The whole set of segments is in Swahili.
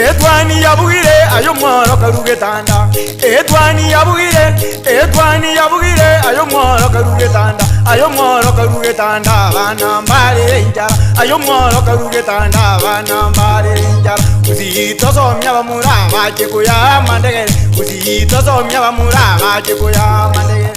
Etwani yabugire ayo mworo karugetanda. Etwani yabugire ayo mworo karugetanda. Ayo mworo karugetanda bana mbare njara. Ayo mworo karugetanda bana mbare njara. Uzito somya bamura baje kuya mandegere. Uzito somya bamura baje kuya mandegere.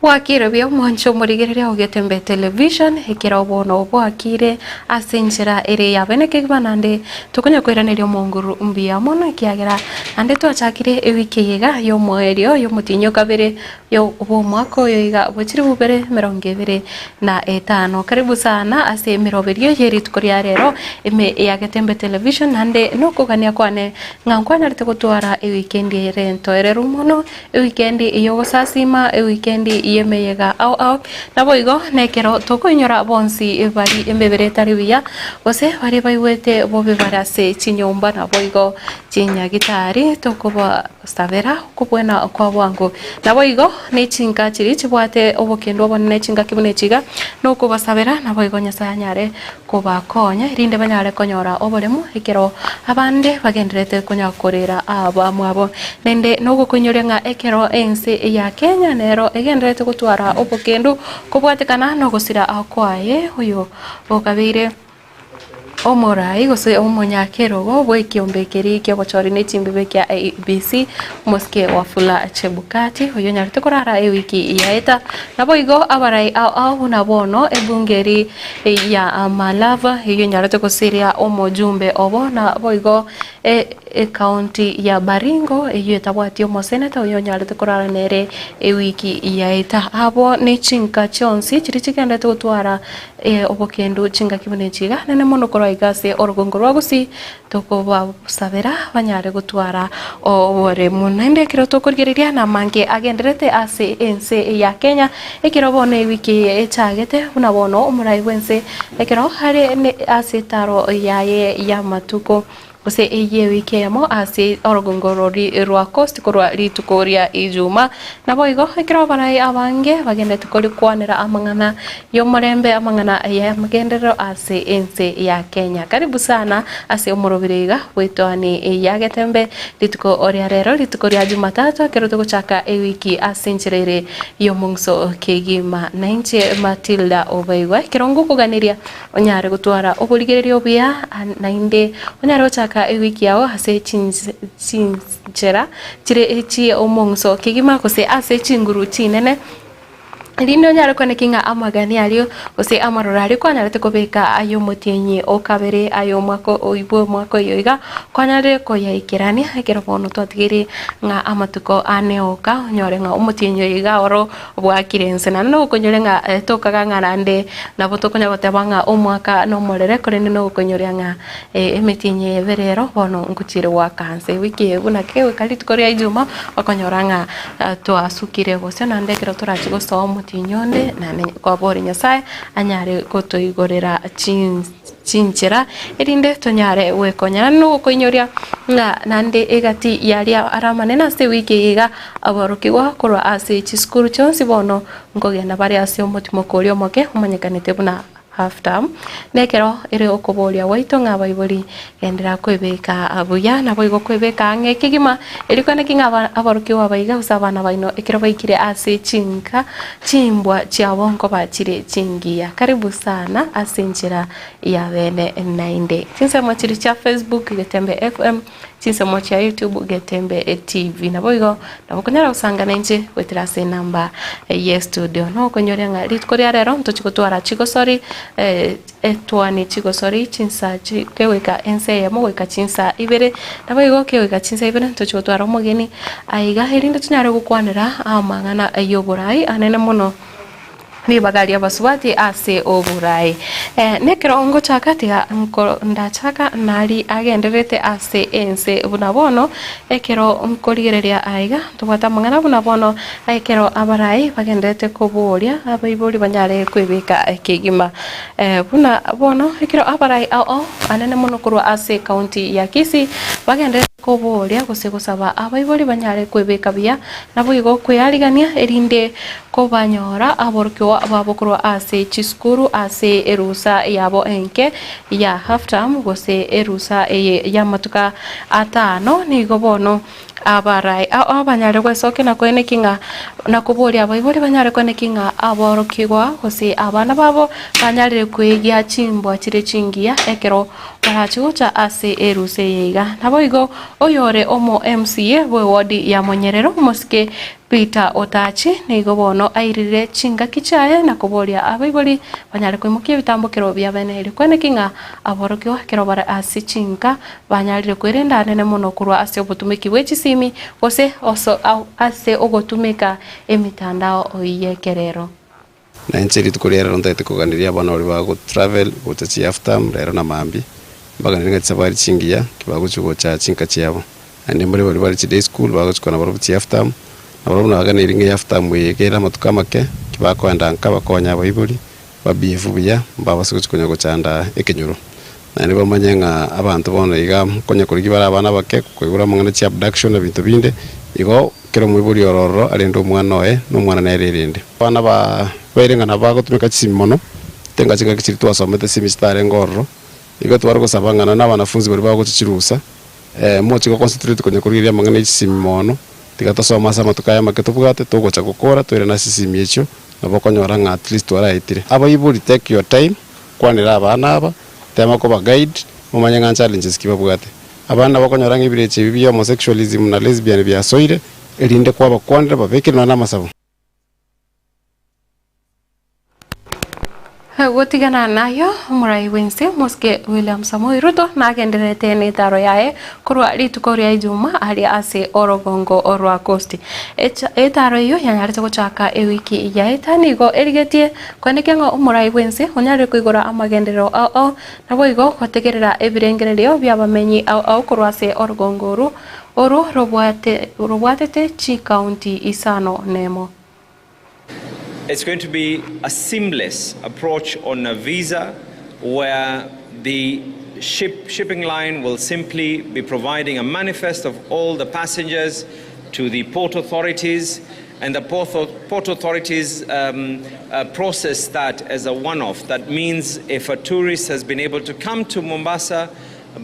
Wakire bya mwancho murigereria ugetembe television hikira obono bwakire asinjira ere yabeneke banande tukonya kwiranirio monguru mbia mono kiagera ande twachakire ewiki yiga yo mwerio yo mutinyo kabere yo obo mwako yo yiga bochiri bubere 25 karibu sana ase miroberio yeri tukoria rero eme yagetembe television ande nokugania kwane ngankwana rite gutwara ewikendi rento erero mono ewikendi yo gosasima ewikendi yemeyega au nabo igo nekero tokoinyora bonsi bari embebere tariwiya ose bari baiwete bobe barase chinyomba nabo igo chinya gitari tokoba stavera kubwena kwa wangu nabo igo ne chinga chiri chibwate obokendo obone chinga kibune chiga noko basabera nabo igo nyasanyare kubakonya rinde banyare konyora obolemu ekero abande bagenderete konyakorera aba mwabo nende nogo konyorenga ekero ense ya Kenya nero egenderete gutwara obokendo kubwatekana no gusira akwaye uyo bokabire omorai gose omonyakerogo bwekiombekerie kyo bochori ne chimbibe kya ABC moske wafula chebukati uyo nyarite kurara ewiki yaeta nabo igo abarai au nabono ebungeri ya Malava iyo nyarite kusiria omojumbe obo na boigo county ya Baringo iyo tabwati omo senator uyo nyarite kurara nere ewiki yaeta abo ne chinka chonsi chirichikende gutwara obokendo chinga kibune chiga nene mono igase orugongo rwagusi toko basabera banyare gutwara ore munende kiro tokurigereria na mange agenderete ase ense ya Kenya ekiro bone wiki echagete unabono umurai wense ekiro hari ase taro ya matuko ose eye wiki yamo ase orugongo rwa coast korwa ritukoria ijuma nabo igo ekiro barai abange bagende tukori kwanera amangana yo murembe amangana ya magendero ase ense ya Kenya karibu sana ase umurobirega wetwani yagetembe lituko oria rero lituko rya Jumatatu kero tuguchaka ewiki asinchirere yo mungso kegima nainche Matilda obaiwa kirongo kuganiria onyare gutwara oburigererio bia nainde onyare ochaka ewiki yao ase chinchera chire echi omongso kegima kose ase chinguru chinene Lino nyaro kone kinga amagani alio ose amarorari kwa nyarete kobeka ayo motienye okabere ayo mwako oibo mwako yoiga kwa nyare ko yaikirani ekero bono twatigiri nga amatuko aneoka nyore nga omotienye yoiga oro bwakirense na no konyore nga tokaga ngarande na botoko nyabatebanga omwaka no morere kore no konyore nga emetienye berero bono nguchire wa kanse wiki ebuna kewe kali tukoria ijuma okonyora nga twasukire bose na ndekero turachigo so tinyonde na kwa bori nyasaye anyare kotoigorera chinchira erinde tonyare wekonya no koinyoria nga nande egati yali aramane na se wiki iga abarukigwa korwa ase chiskuru chonsi bono ngogenda bari ase omutimo kolio moke umanyekanite buna half term nekero ire okubolia waito nga baibuli endera kwebeka abuya na boigo kwebeka ngeke gima elikone kinga abaruki wa baiga usabana baino ekero baikire ase chinka chimbwa chiabonko bachire chingia karibu sana asinjira ya bene 9 chinse mochiri cha Facebook getembe FM chinse mochi ya YouTube getembe TV na boigo na bokonyara usangana nje wetirase namba yes studio no konyorenga litkoria rero ntochikotwara chigosori etwani chigosori chinsa keweka ense ya mweka chinsa ibere na boigo keweka chinsa ibere ntochikotwara mugeni aiga hirinde tunyare gukwanira amangana ayoborai anene muno ni bagali abasubati ase oburai nekero ngo chakatiga nko ndachaka nari agenderete ase ense bunabono ekero nkoligereria aiga tubata mangana bunabono ekero abarai bagendete kuburia abaibuli banyare kwebeka ekigima bunabono ekero abarai anene muno kurwa ase county ya Kisii bagendete kuburia gusaba abaibuli banyare kwebeka bia nabo igo kwearigania erinde ko banyora aborkyo babokurwa ase chiskuru ase erusa yabo enke ya half term gose erusa ya matuka atano nigo bono abarai abanyare gwesoke na kwene kinga na kuburia abaibuli banyare kwene kinga aborokigwa gose abana babo banyare kwegia chimbwa chire chingia ekero barachucha ase eruse yega nabo igo oyore omo MCA bwe wodi ya Monyerero moske Peter Otachi nigo bono airire chinga kichaye na kuboria abaibuli banyare kwimukia bitambukiro bya bene iri kwene kinga aborokyo kero bara ase chinga banyare kwirenda nene muno kurwa ase obutumiki bwechisimi gose oso ase ogotumika emitandao oiyekerero na nchiri tukurera rontaite kuganiria bana ori bago travel gutachi after rero na mambi mbaga ninga tsabari chingia kibago chugo cha chinka chiabo ande muri bari day school bago chukona baro chi after abaro na gana iringa after mwegera matuka make kibako anda nkaba konya baibuli babifu bya mbaba sikuchikonya gochanda ekenyuro na nibo manyenga abantu bono iga konya kurigi bara abana bake kwigura mangana chi abduction na bintu binde igo kero mwibuli ororo alendo mwana oe no mwana na ererende bana ba berenga na bago tumika chimono tenga chika kichiri twasomete semester ngorro igo twara gusabangana na banafunzi bari bago chirusa mochi go concentrate konya kuriria mangana chimono tigatasoma sama tukaya maketo bugate tugocha gukora twire na sisimi echo nabokonyora nga at least twara itire abaibuli take your time kwanira abana aba tema ko ba guide mumanya challenges kiba bugate abana bakonyora ngibire bibi homosexualism na lesbian bya soire elinde kwa bakwanira babekirwa na masabo wotigana nayo murai Wednesday moske William Samoei Ruto na genderete ni taro yae kurwa ritukoria ijuma ali ase orogongo orwa coast etaro yo yanyarite gochaka ewiki yae tanigo erigetie kwenekengo murai Wednesday onyare kuigora amagendero na boigo kwategerera ebirengererio byabamenyi kurwa ase orogongo oro robwatete chi county isano nemo. It's going to be a seamless approach on a visa where the shipping line will simply be providing a manifest of all the passengers to the port authorities, and the port authorities process that as a one-off. That means if a tourist has been able to come to Mombasa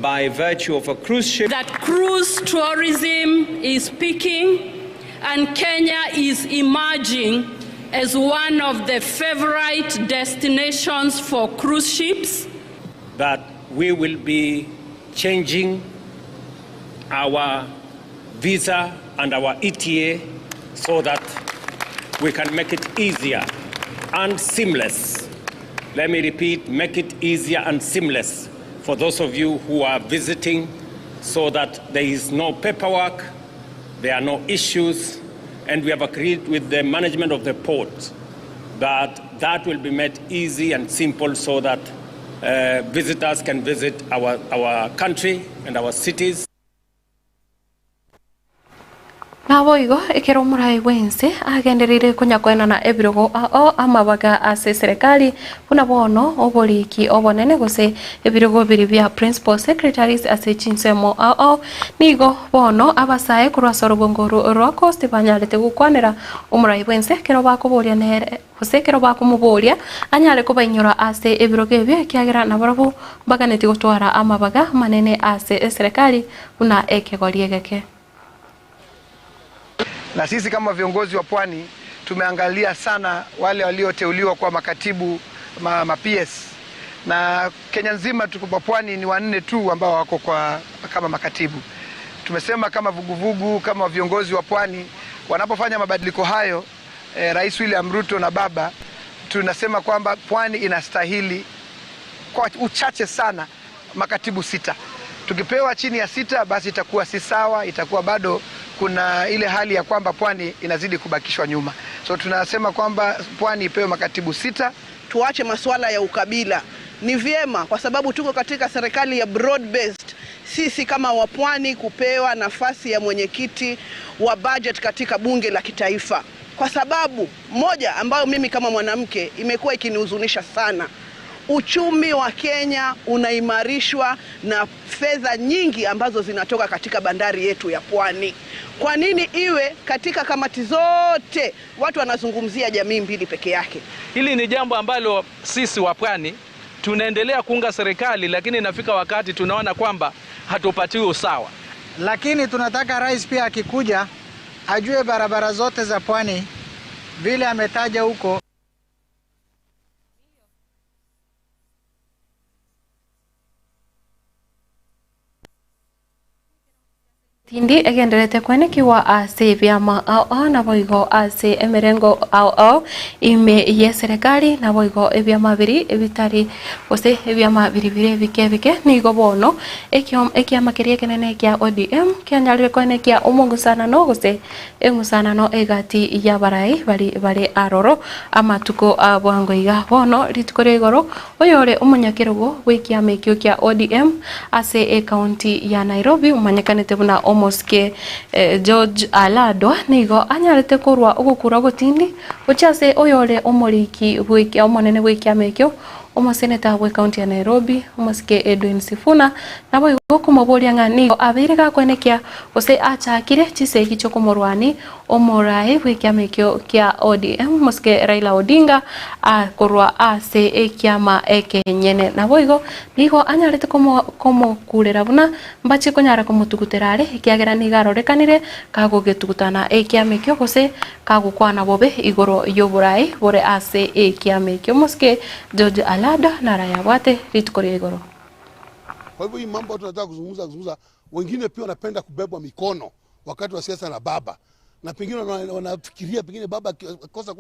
by virtue of a cruise ship, that cruise tourism is peaking and Kenya is emerging as one of the favorite destinations for cruise ships. That we will be changing our visa and our ETA so that we can make it easier and seamless. Let me repeat, make it easier and seamless for those of you who are visiting so that there is no paperwork, there are no issues, and we have agreed with the management of the port that will be made easy and simple so that visitors can visit our country and our cities. Naboigo ekero murai wense agenderire kunyakwena na ebirogo amabaga ase serikali buna bono oboriki obonene gose ebirogo biri bya principal secretaries ase chinsemo nigo bono abasae kurwasa rubongoro rwa coast banyarete gukwanera umurai wense kero bakuboria nere gose kero bakumuboria anyare kubainyora ase ebirogo ebyo kiagera na barabo baganeti gutwara amabaga manene ase serikali buna ekegorie geke. Na sisi kama viongozi wa Pwani tumeangalia sana wale walioteuliwa kwa makatibu PS, na Kenya nzima tuko kwa Pwani ni 4 tu ambao wako kwa kama makatibu. Tumesema kama vuguvugu kama viongozi wa Pwani wanapofanya mabadiliko hayo, Rais William Ruto na baba, tunasema kwamba Pwani inastahili kwa uchache sana makatibu 6. Tukipewa chini ya 6 basi itakuwa si sawa, itakuwa bado kuna ile hali ya kwamba Pwani inazidi kubakishwa nyuma. So tunasema kwamba Pwani ipewe makatibu 6. Tuache masuala ya ukabila. Ni vyema kwa sababu tuko katika serikali ya broad based. Sisi kama wa Pwani kupewa nafasi ya mwenyekiti wa budget katika bunge la kitaifa. Kwa sababu moja ambayo mimi kama mwanamke imekuwa ikinihuzunisha sana. Uchumi wa Kenya unaimarishwa na fedha nyingi ambazo zinatoka katika bandari yetu ya Pwani. Kwa nini iwe katika kamati zote watu wanazungumzia jamii mbili peke yake? Hili ni jambo ambalo sisi wa Pwani tunaendelea kuunga serikali, lakini inafika wakati tunaona kwamba hatupatiwi usawa. Lakini tunataka rais pia akikuja ajue barabara zote za Pwani vile ametaja huko. Tindi egenderete kwenekiwa ase vyama na boigo ase emerengo ime ye serikali na boigo ebyama biri ebitari ose ebyama biri bike nigo bono ekiama kerie kenene kya ODM kyanyalire kwenekia omongusana no gose engusana no egati ya barai bari aroro amatuko abwangoiga bono ritukore igoro oyore omunyakirogo gwikiama ekyo kya ODM ase county ya Nairobi umanyakanete buna Moske George Alado nigo anyarete kurwa ugukura gutindi uchase oyore omoriki bwiki omonene bwiki amekyo omoseneta bwe county ya Nairobi Moske Edwin Sifuna nabo igokumuboria ngani abirega kwenekia ose achakire chiseki cyo kumurwani omorai bwiki amekyo kya ODM Moske Raila Odinga akorwa ase ekiama ekenyene nabo igo nigo anyarete komo kurera buna mbachi konyara kumutuguterare kiagera nigarorekanire kagugitugutana ekiamekyo gose kagukwana bobe igoro yoburai bore ase ekiamekyo Moske George Alada na raya wate ritukore igoro. Kwa hivyo hii mambo tunataka kuzungumza, wengine pia wanapenda kubebwa mikono wakati wa siasa na baba, na pengine wanafikiria pengine baba kosa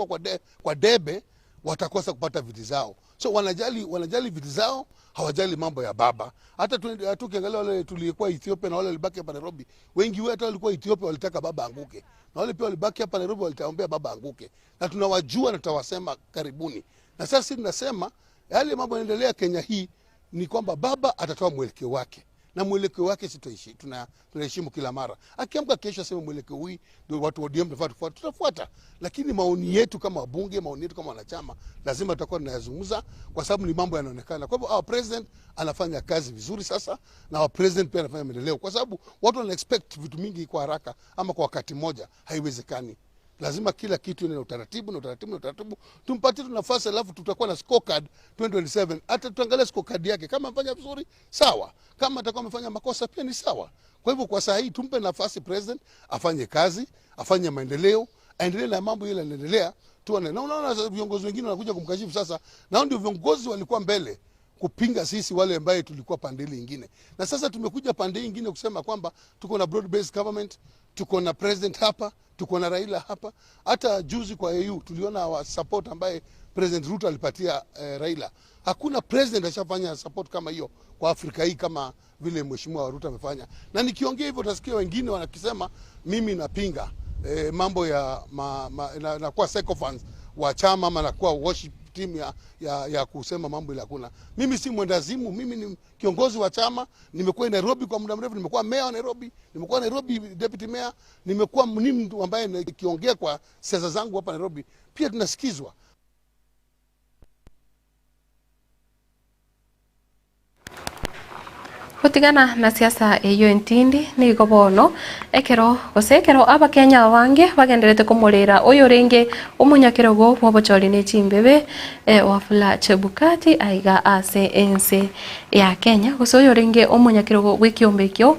kwa debe watakosa kupata viti zao. So wanajali viti zao, hawajali mambo ya baba. Hata tukiangalia wale tulikuwa Ethiopia na wale walibaki hapa Nairobi, wengi wetu walikuwa Ethiopia walitaka baba anguke. Na wale pia walibaki hapa Nairobi walitaombea baba anguke. Na tunawajua na tutawasema karibuni. Na sasa sisi tunasema yale mambo yanaendelea Kenya hii ni kwamba baba atatoa mwelekeo wake. Na mwelekeo wake sisi tunaheshimu kila mara. Akiamka kesho aseme mwelekeo huu ndio watu wa ODM tutafuata. Lakini maoni yetu kama wabunge, maoni yetu kama wanachama lazima tutakuwa tunayazungumza kwa sababu ni mambo yanaonekana. Kwa hivyo our president anafanya kazi vizuri sasa na our president pia anafanya maendeleo kwa sababu watu wana expect vitu mingi kwa haraka ama kwa wakati mmoja, haiwezekani. Lazima kila kitu ina utaratibu. Tumpatie nafasi alafu tutakuwa na scorecard 2027. Hata tuangalie scorecard yake kama amefanya vizuri sawa, kama atakuwa amefanya makosa pia ni sawa. Kwa hivyo kwa saa hii tumpe nafasi president afanye kazi, afanye maendeleo, aendelee na mambo ile yanaendelea. Tuone. Na unaona viongozi wengine wanakuja kumkashifu sasa. Na ndio viongozi walikuwa mbele kupinga sisi wale ambao tulikuwa pande nyingine. Na sasa tumekuja pande nyingine kusema kwamba tuko na broad based government, tuko na president hapa, tuko na Raila hapa. Hata juzi kwa EU tuliona wa support ambaye President Ruto alipatia Raila. Hakuna president ashafanya support kama hiyo kwa Afrika hii kama vile mheshimiwa Ruto amefanya. Na nikiongea hivyo utasikia wengine wanakisema mimi napinga mambo ya na kwa sycophants wa chama ama na kwa worship team ya kusema mambo ile hakuna. Mimi si mwendazimu, mimi ni kiongozi wa chama, nimekuwa Nairobi kwa muda mrefu, nimekuwa mayor wa Nairobi, nimekuwa Nairobi deputy mayor, nimekuwa mtu ambaye nikiongea kwa siasa zangu hapa Nairobi, pia tunasikizwa. Kutigana na siasa eyo ntindi ni gobono ekero gosekero abakenya bange bagenderete kumurira oyo renge umunyakero go bobochori ne chimbebe Wafula Chebukati aiga ase ense ya Kenya gosoyo renge umunyakero go gwikiombekyo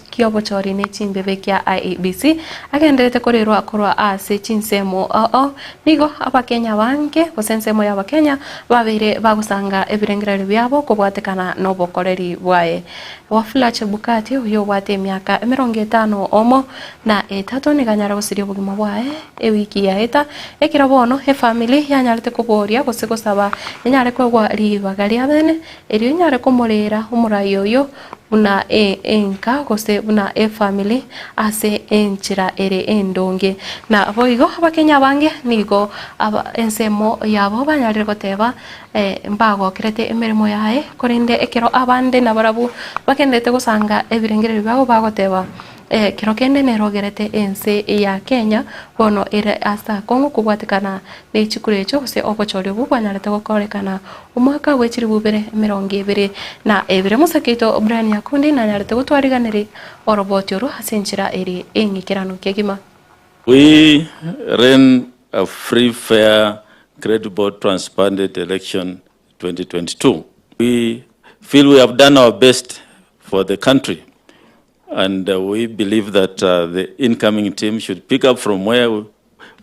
kiobochori ne chimbebe kya IEBC agenderete kurirwa akorwa ase chinsemo nigo abakenya bange gosensemo ya abakenya babire bagusanga ebirengerero byabo kubwatekana no bokoreri bwaye. Wafula Chebukati uyo wate miaka 50 omo na 3 niganyara gusiria bugima bwae ewiki ya eta ekira bono family yanyarete kuboria gose gusaba yanyare kwegwa ribaga ria bene eri yanyare kumurira umurayo uyo una enka gose una family ase enchira ere endonge na boigo abakenya bange nigo ensemo yabo banyarire goteba mbago kirete emerimo yae korinde ekero abande na barabu bakendete gusanga ebirengerero byabo bagoteba kiro kende nerogerete ense ya Kenya bono ere asa Kongo kubwatikana ne chikurecho gose obochori bubanyarete gokorekana umwaka wechiri bubere 20 na ebire musakito Brian Yakundi na nyarete gutwariganire oroboti oru hasenchira eri engikirano kegima. We ran a free, fair, credible, transparent election 2022. We feel we have done our best for the country, and we believe that the incoming team should pick up from where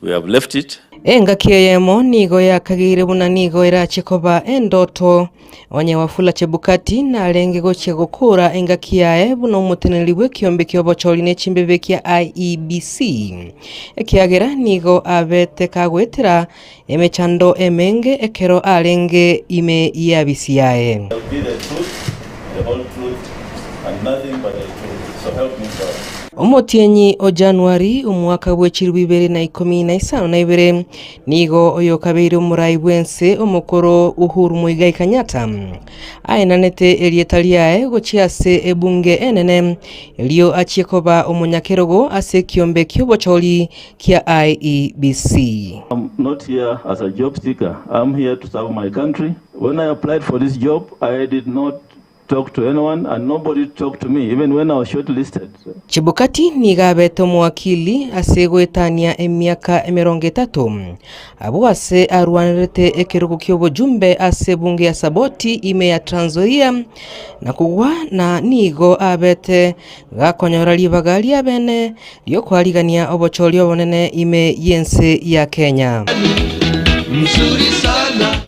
we have left it. Engakiyemo nigo yakagire buna nigo irachikoba endoto onye Wafula Chebukati na alenge gochia gukura engakiyae buna umuteneliwe kiombe kiobochori ne chimbebe kia IEBC ekiagera nigo abete kagwetera emechando emenge ekero alenge ime yabisiyae. Omotienyi o Januari umwaka w'echiri 2012 nigo oyo kabiri umurai bwense omukoro Uhuru Muigai Kenyatta ainanete elietaliae gochiase ebunge enene elio achiekoba omunyakerogo ase kiombe kyobochori kia IEBC. I'm not here as a job seeker. I'm here to serve my country. When I applied for this job, I did not talk to anyone and nobody talked to me even when I was shortlisted. Chebukati nigabete mwakili ase gwetania emiaka 30 abo ase arwanirete ekirugo ky'obujumbe ase bunge ya Saboti ime ya Trans Nzoia na kugwa na nigo abete gakonyora libaga lya bene lyo kwarigania obochori obonene ime yense ya Kenya. Mzuri sana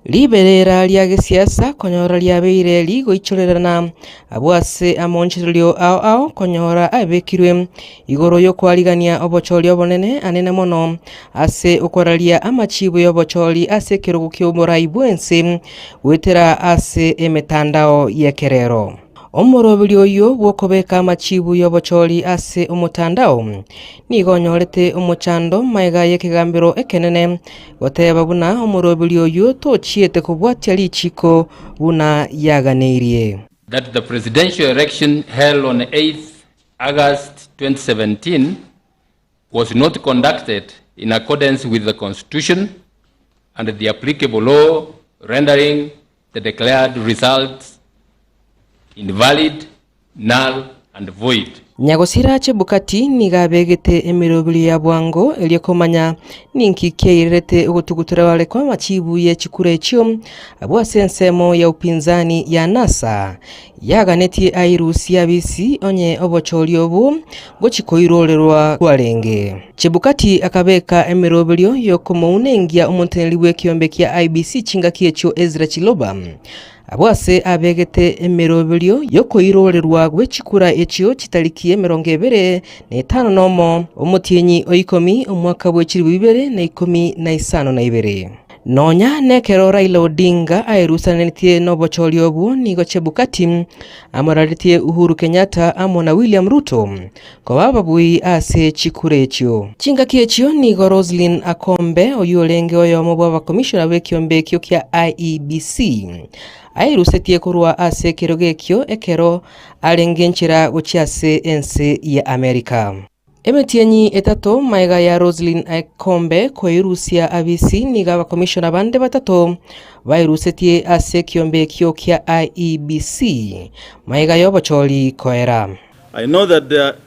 liberera lya gisiasa konyora lyabeire ligo ichorerana abwase amonchirilio ao konyora abekirwe igoro yo kwarigania obochori obonene anene mono ase okoralia amachibu yobochori ase kirugo ky'omurai bwense wetera ase emetandao yekerero. Omurobili oyo wokobeka amachibu yobochori ase omutandao nigo nyorete omuchando maiga yekigambiro ekenene goteba buna omurobili oyo tochiete kubwatia lichiko buna yaganeirie. That the presidential election held on 8th August 2017 was not conducted in accordance with the Constitution and the applicable law, rendering the declared results invalid, null and void. Nyagosira Chebukati nigabegete emirobili ya bwango eliekomanya ninki keirete ugutugutura wale kwa machibu ye chikure chio abwa sensemo ya upinzani ya NASA yaganeti airusi ya bisi onye obochori obu gochikoirorerwa kwarenge. Chebukati akabeka emirobili yokomo unengia omonteneliwe kiombe kia IEBC chinga kiechio Ezra Chiloba abwase abegete emirobili yokoirorerwa gwechikura echio chitalikie 25 nomo omutienyi oikomi omwaka w'echiri 2012. Nonya nekero Raila Odinga airusananitie nobochorio obu nigo Chebukati amoraritie Uhuru Kenyatta amona William Ruto kwa bababui ase chikurechio. Chinga kiechio nigo Roslyn Akombe oyolenge oyo mobwa commissioner w'ekiombe kia IEBC airusetie kurwa ase kirogekio ekero arengenchira guchiase ense ya Amerika. Emetienyi etato maiga ya Roslyn Akombe koirusia abisi niga commissioner bande batato bairusetie ase kiombe kia IEBC maiga yo bocholi koera. I know that there are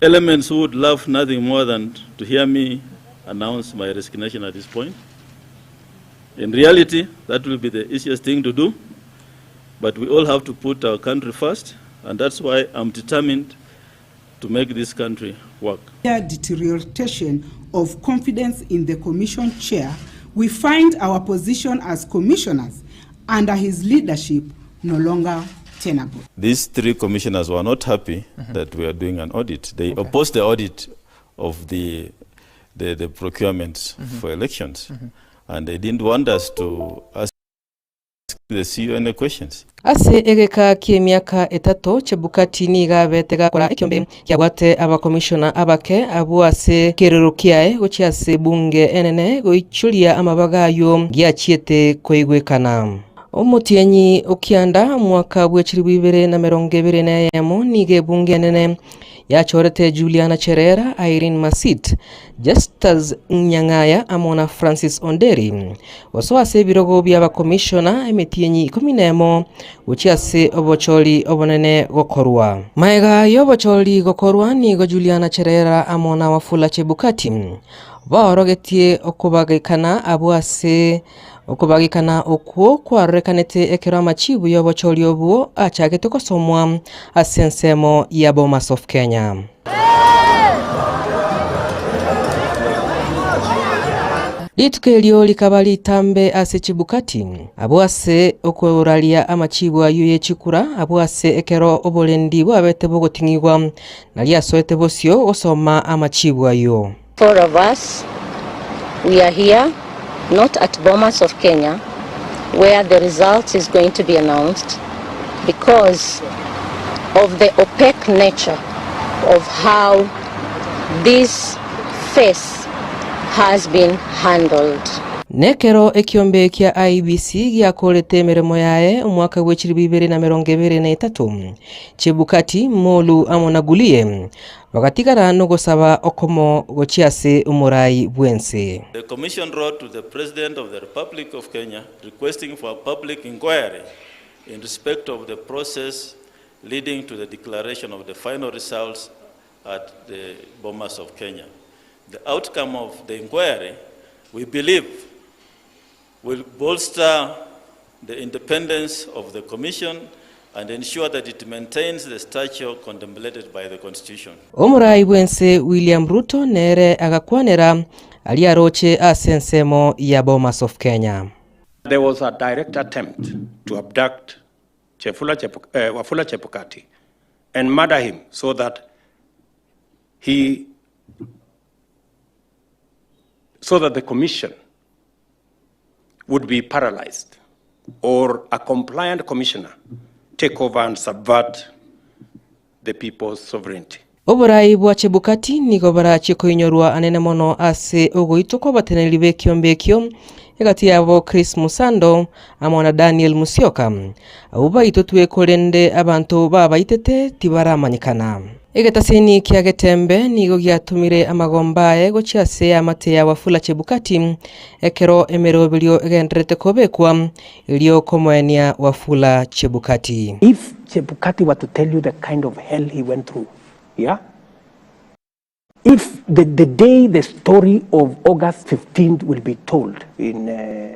elements who would love nothing more than to hear me announce my resignation at this point. In reality, that will be the easiest thing to do, but we all have to put our country first, and that's why I'm determined to make this country work. Deterioration of confidence in the commission chair, we find our position as commissioners under his leadership no longer tenable. These three commissioners were not happy that we are doing an audit. They opposed the audit of the procurement for elections, and they didn't want us to ask the CEO any questions. Ase egeka kiemiaka etato Chebukati niga betega kora ekiombe kiabwate aba commissioner abake abu ase kererukiae gochiase bunge enene goichulia amabagayo giachiete koigwekana. Omutienyi okianda mwaka bwechiri 2021 nige bunge enene yachorete Juliana Cherera, Irene Masit, Justus Nyang'aya amona Francis Onderi. Waso ase birogo byaba commissioner emetienyi 11 uchiase obocholi obonene gokorwa. Maega yobocholi gokorwa nigo Juliana Cherera amona Wafula Chebukati. Baorogetie okubagikana abuase okubagikana okuo kwarekanete ekero amachibu yobocholi obuo achagete kosomwa asensemo ya Bomas of Kenya. Litukelio likabali tambe ase Chebukati abuase okuralia amachibu ayuye chikura abuase ekero obolendi bwabete bogotingirwa nali asoete bosio osoma amachibu ayo. Four of us, we are here, not at Bomas of Kenya, where the result is going to be announced because of the opaque nature of how this phase has been handled. Nekero ekiombe kia IEBC giakorete miremo yae umwaka wechiri 2023 Chebukati molu amonagulie wakatigara no gosaba okomo gochiase umurai bwense. The commission wrote to the President of the Republic of Kenya requesting for a public inquiry in respect of the process leading to the declaration of the final results at the Bomas of Kenya. The outcome of the inquiry, we believe, will bolster the independence of the Commission and ensure that it maintains the stature contemplated by the Constitution. Omurai bwense William Ruto nere agakwanera aliaroche asensemo ya Bomas of Kenya. There was a direct attempt to abduct Wafula Chebukati and murder him so that the commission would be paralyzed, or a compliant commissioner take over and subvert the people's sovereignty. Oborai bwa Chebukati nigo barachi koinyorwa anene mono ase ogoito kwa bateneli bekiombe egati yabo Chris Musando amona Daniel Musyoka abuba itotwe kolende abantu baba itete tibaramanyikana. Egetaseni kiagetembe nigo giatumire amagombae gochiase amate ya Wafula Chebukati ekero emerobelio egendrete kobekwa ilio komoenia Wafula Chebukati. If Chebukati were to tell you the kind of hell he went through, yeah? If the day the story of August 15th will be told in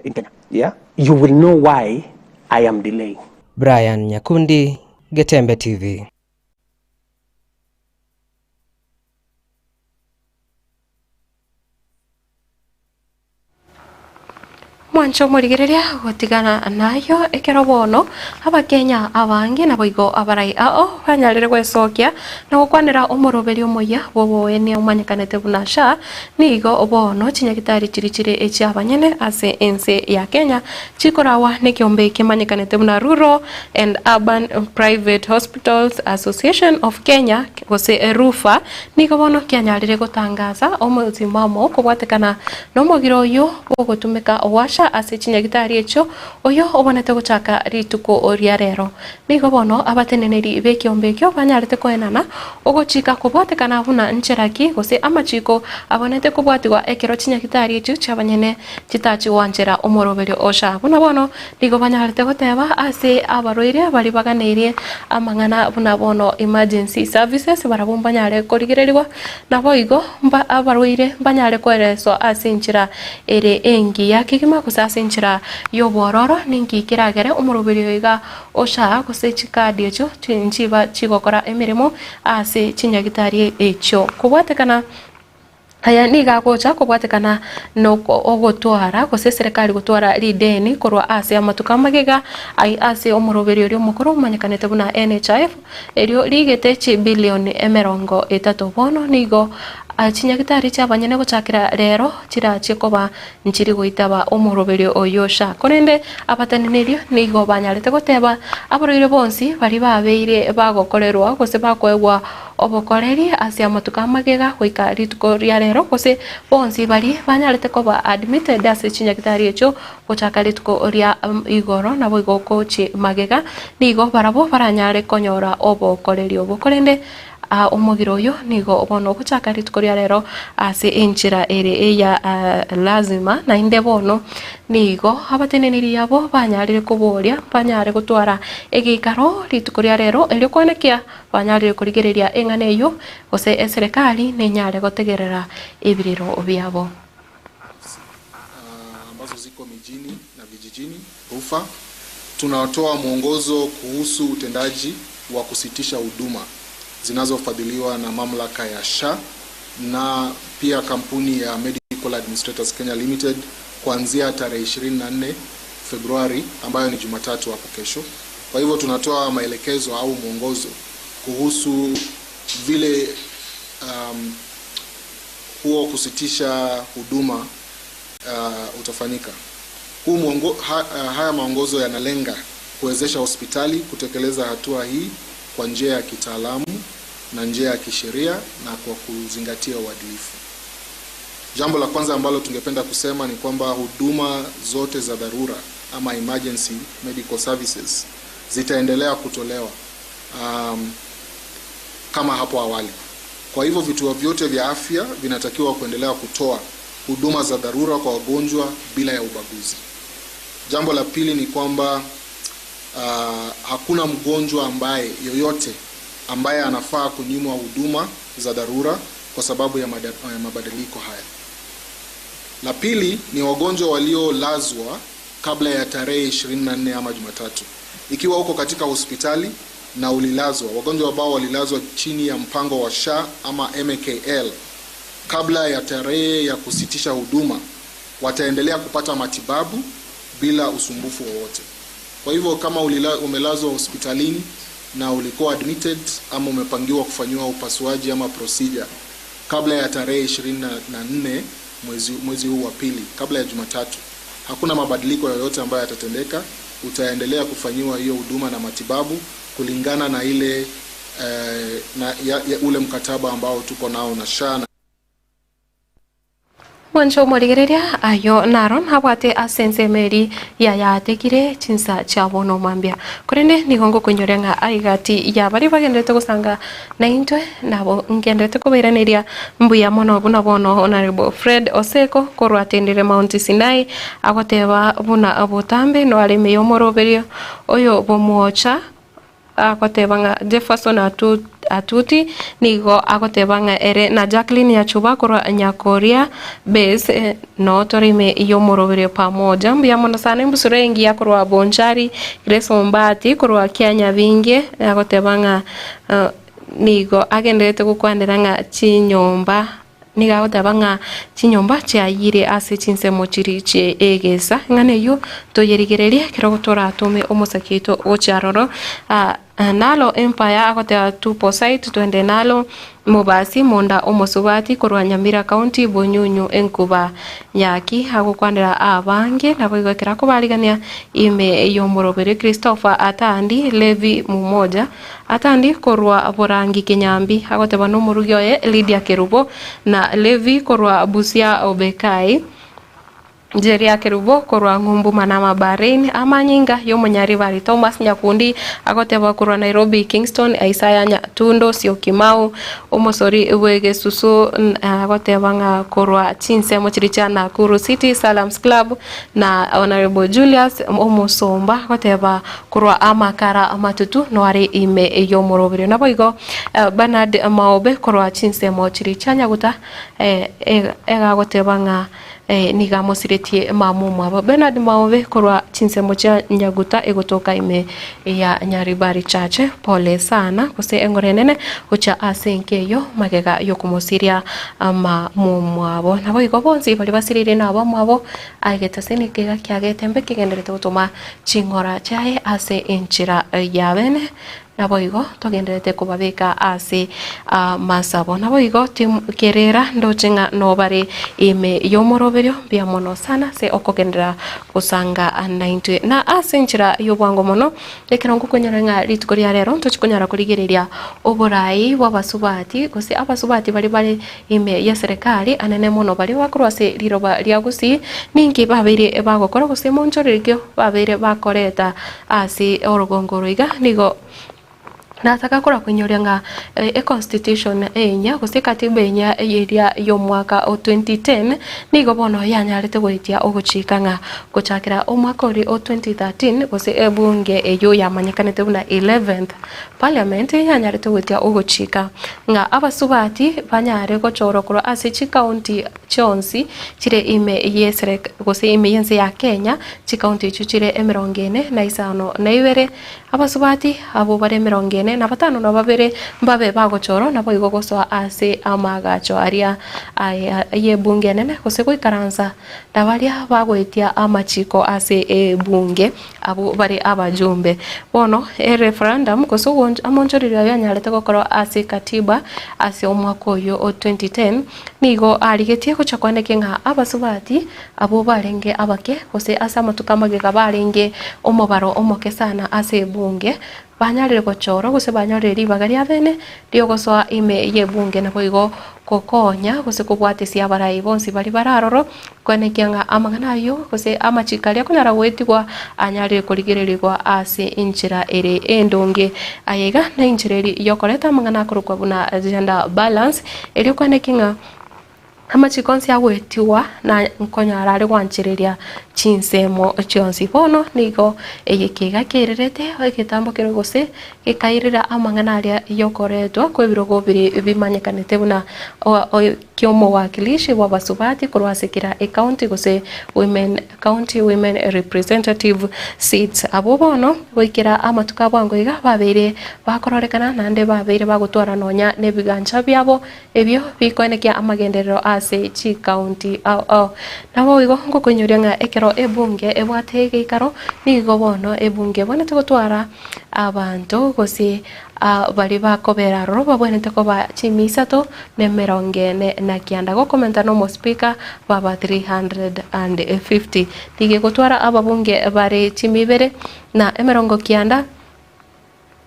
Kenya, yeah? You will know why I am delaying. Brian Nyakundi, Getembe TV. mwancho murigereria gutigana nayo ekero bono abakenya abangi na boigo abarai ao banyarire gwecokia na gukwanira umuruberi omoya boboene umanyikanete bunasha nigo bono chinyagitari chirichire echi abanyene ase ense ya Kenya chikorawa ne kiombe kimanyikanete buna Rural and Urban Private Hospitals Association of Kenya gose RUFA nigo bono kianyarire gutangaza omuzimamo kubwatekana no mogiro yo bogotumika washa ase chinyagitari echo oyo obonete guchaka rituko oria rero nigo bono abateneneri bekiombekyo banyarete koenana ogochika kubwatekana buna ncheraki gose amachiko abonete kubwatigwa ekero chinyagitari echo chabanyene chitachi wanjera omoroberio osha buna bono nigo banyarete goteba ase abaroire bari baganeirie amangana buna bono emergency services barabumba nyare korigererwa na boigo abaroire banyare koereso ase nchira ere engi yakigima kusase nchira yobororo ninki kiragere umuroberio iga osha gose chikadi echo chinchiba chigokora emirimo ase chinyagitari echo kubwatekana aya niga gocha kubwatekana no ogotwara gose serikali gutwara rideni korwa ase amatuka magega ai ase umuroberio rio mukuru umanyikanete buna NHIF erio rigete chi bilioni emerongo 3 bono nigo chinyagitari cyabanyene gucakira rero kirachikoba nchiri guitaba umuroberio oyosha konende abatanenirio nigo banyarete goteba abaroire bonsi bari babeire bagokorerwa gose bakwegwa obokoreri ase amatuka magega goika rituko ria rero gose bonsi bari banyarete koba admitted ase chinyagitari echo guchaka rituko ria igoro na boigo kochi magega nigo barabo baranyare konyora obokoreri obokorende omugiro oyo nigo bono guchaka ritukoria rero ase enchira ere eya lazima na inde bono nigo abateneneri yabo banyarire kuboria banyare gutwara egikaro ritukoria rero elio kwanekia banyarire kurigereria engane yo gose serikali nenyare gotegerera ebiriro byabo ambazo ziko mijini na vijijini RUFA tunatoa mwongozo kuhusu utendaji wa kusitisha huduma zinazofadhiliwa na mamlaka ya SHA na pia kampuni ya Medical Administrators Kenya Limited kuanzia tarehe 24 Februari ambayo ni Jumatatu hapo kesho. Kwa hivyo tunatoa maelekezo au mwongozo kuhusu vile huo kusitisha huduma utafanyika. Haya maongozo yanalenga kuwezesha hospitali kutekeleza hatua hii kwa njia ya kitaalamu na njia ya kisheria na kwa kuzingatia uadilifu. Jambo la kwanza ambalo tungependa kusema ni kwamba huduma zote za dharura ama emergency medical services zitaendelea kutolewa kama hapo awali. Kwa hivyo vituo vyote vya afya vinatakiwa kuendelea kutoa huduma za dharura kwa wagonjwa bila ya ubaguzi. Jambo la pili ni kwamba hakuna mgonjwa yoyote ambaye anafaa kunyimwa huduma za dharura kwa sababu ya mabadiliko haya. La pili ni wagonjwa waliolazwa kabla ya tarehe 24 ama Jumatatu. Ikiwa uko katika hospitali na ulilazwa, wagonjwa ambao walilazwa chini ya mpango wa SHA ama MKL kabla ya tarehe ya kusitisha huduma wataendelea kupata matibabu bila usumbufu wowote. Kwa hivyo kama umelazwa hospitalini na ulikuwa admitted ama umepangiwa kufanyiwa upasuaji ama procedure kabla ya tarehe 24 mwezi huu wa pili, kabla ya Jumatatu, hakuna mabadiliko yoyote ambayo yatatendeka. Utaendelea kufanyiwa hiyo huduma na matibabu kulingana na ile ule mkataba ambao tuko nao na SHA. Mwancho morigereria ayo naron habwate asense meri ya tekire chinsa chabono mambia kurene nigongo kunyorenga aigati ya bari bagendete gusanga na intwe nabo ngendete kubeiraneria mbuya mono buna bono honorable Fred Oseko korwatendire Mount Sinai agoteba buna abotambe no areme yomoroberio oyo bomuocha akotebanga Jefferson atuti nigo akotebanga ere na Jacqueline ya chuba korwa nyakoria base no torime iyo moroberio pamoja mbia mona sana mbusurengi ya korwa Bonchari Grace Ombati korwa Kenya Binge akotebanga nigo agendete gukwanderanga chinyomba niga gotabanga chinyomba cha yire ase chinsemo chiri che egesa ngane yo to yerigereria kero gotora tome omosakito ocharoro nalo empire agotea tupo site twende nalo mubasi monda omosubati korwa Nyamira county Bonyunyu enkuba yaki agokwandira abange nabo igokera kubarigania ime yomorobere Christopher Atandi Levi Mumoja Atandi korwa Borangi Kinyambi agoteba no murugyoye Lydia Kerubo na Levi korwa Busia Obekai Jeria Kerubo korwa Ngumbu Manama Bahrain amanyinga yo Munyaribari Thomas Nyakundi agoteba korwa Nairobi Kingston Isaiah Nyatundo Siokimau omosori wege susu agoteba nga korwa Chinsemo chiricha Nakuru City Salams Club na Honorable Julius Omosomba agoteba korwa Amakara Amatutu noare ime yo morobere naboigo Bernard Maobe korwa Chinsemo chiricha Nyaguta agoteba nga niga mosiretie mamu mwabo Bernard Maove korwa Chinsemo cha Nyaguta egotoka ime ya Nyaribari chache pole sana kuse engorenene ucha asenkeyo magega yokumosiria mamu mwabo nabo igobonzi bali basirire nabo mwabo agetase kega kyagetembe kigenderete gutuma chingora chae ase enchira yabene nabo igo togenderete kubabeka ase masabo nabo igo tim kerera ndochenga nobare ime yomoroberio bia mono sana se okogendera kusanga 90 na asenchira yobwango mono lekera ngukonyera litukoria rero ntochikonyara kurigereria oborai wabasubati kose abasubati bali ime ya serikali anene mono bali wakurwase liroba lya gusi ningi babere bagokora kose monchorerikyo babere bakoreta ase orogongoroiga nigo nataka kura kunyoria nga constitution enya kuse katiba enya yeria yo mwaka o 2010 nigo bono yanyarete gwitia oguchika nga guchakira omwaka ori o 2013 kuse ebunge eyo yamanyekanete buna 11th parliament yanyarete gwitia oguchika nga abasubati banyare gochoro kuro ase chi county chonsi chire ime yesere kuse ime yense ya Kenya chi county chuchire emerongene na isano na ibere abasubati abo bare emerongene na batano na babere mbabe bagochoro nabo igogosoa ase amagacho aria ye bunge nene kose kuikaranza dabaria bagwetia amachiko ase bunge abo bari abajumbe bono referendum kose amonchorira yanyarete gokoro ase katiba ase omwaka oyo o 2010 nigo arigetie gochakwaneke nga abasubati abo barenge abake kose asa matukamagega barenge omobaro omokesana ase bunge banyarire gochoro gose banyarire ribagari abene riogosoa ime ye bunge nabo igo kokonya gose kubwatisia abarai bonsi bari bararoro kwenekianga amangana yo gose amachikalia kunyara gwetigwa anyarire kurigiririgwa ase inchira ere endonge ayega na inchireri yokoreta amangana kurukwa buna gender balance eri kwenekinga amachikonsi agwetiwa na nkonyara ari gwanchiriria chinsemo chionsi bono nigo eyekiga kirerete egitambo kero gose gikairira amangana aria yokoretwa kwebirogo biri bimanyekanete buna kiomo wakilishi wa basubati kurwasikira county gose county women representative seats abo bono goikira amatuka bwango iga babere bakororekana nande babere bagutwara nonya nebigancha byabo ebyo bikonekia amagenderero ase chi county nabo igo ngokonyoria nga ekero ebunge ebwatege ikaro nigo bono ebunge bonete gutwara abantu gose bali bakobera roba bwenete koba chimisato nemerongene na kianda go komenta no mo speaker baba 350 tige gutwara ababunge bare chimibere na emerongo kianda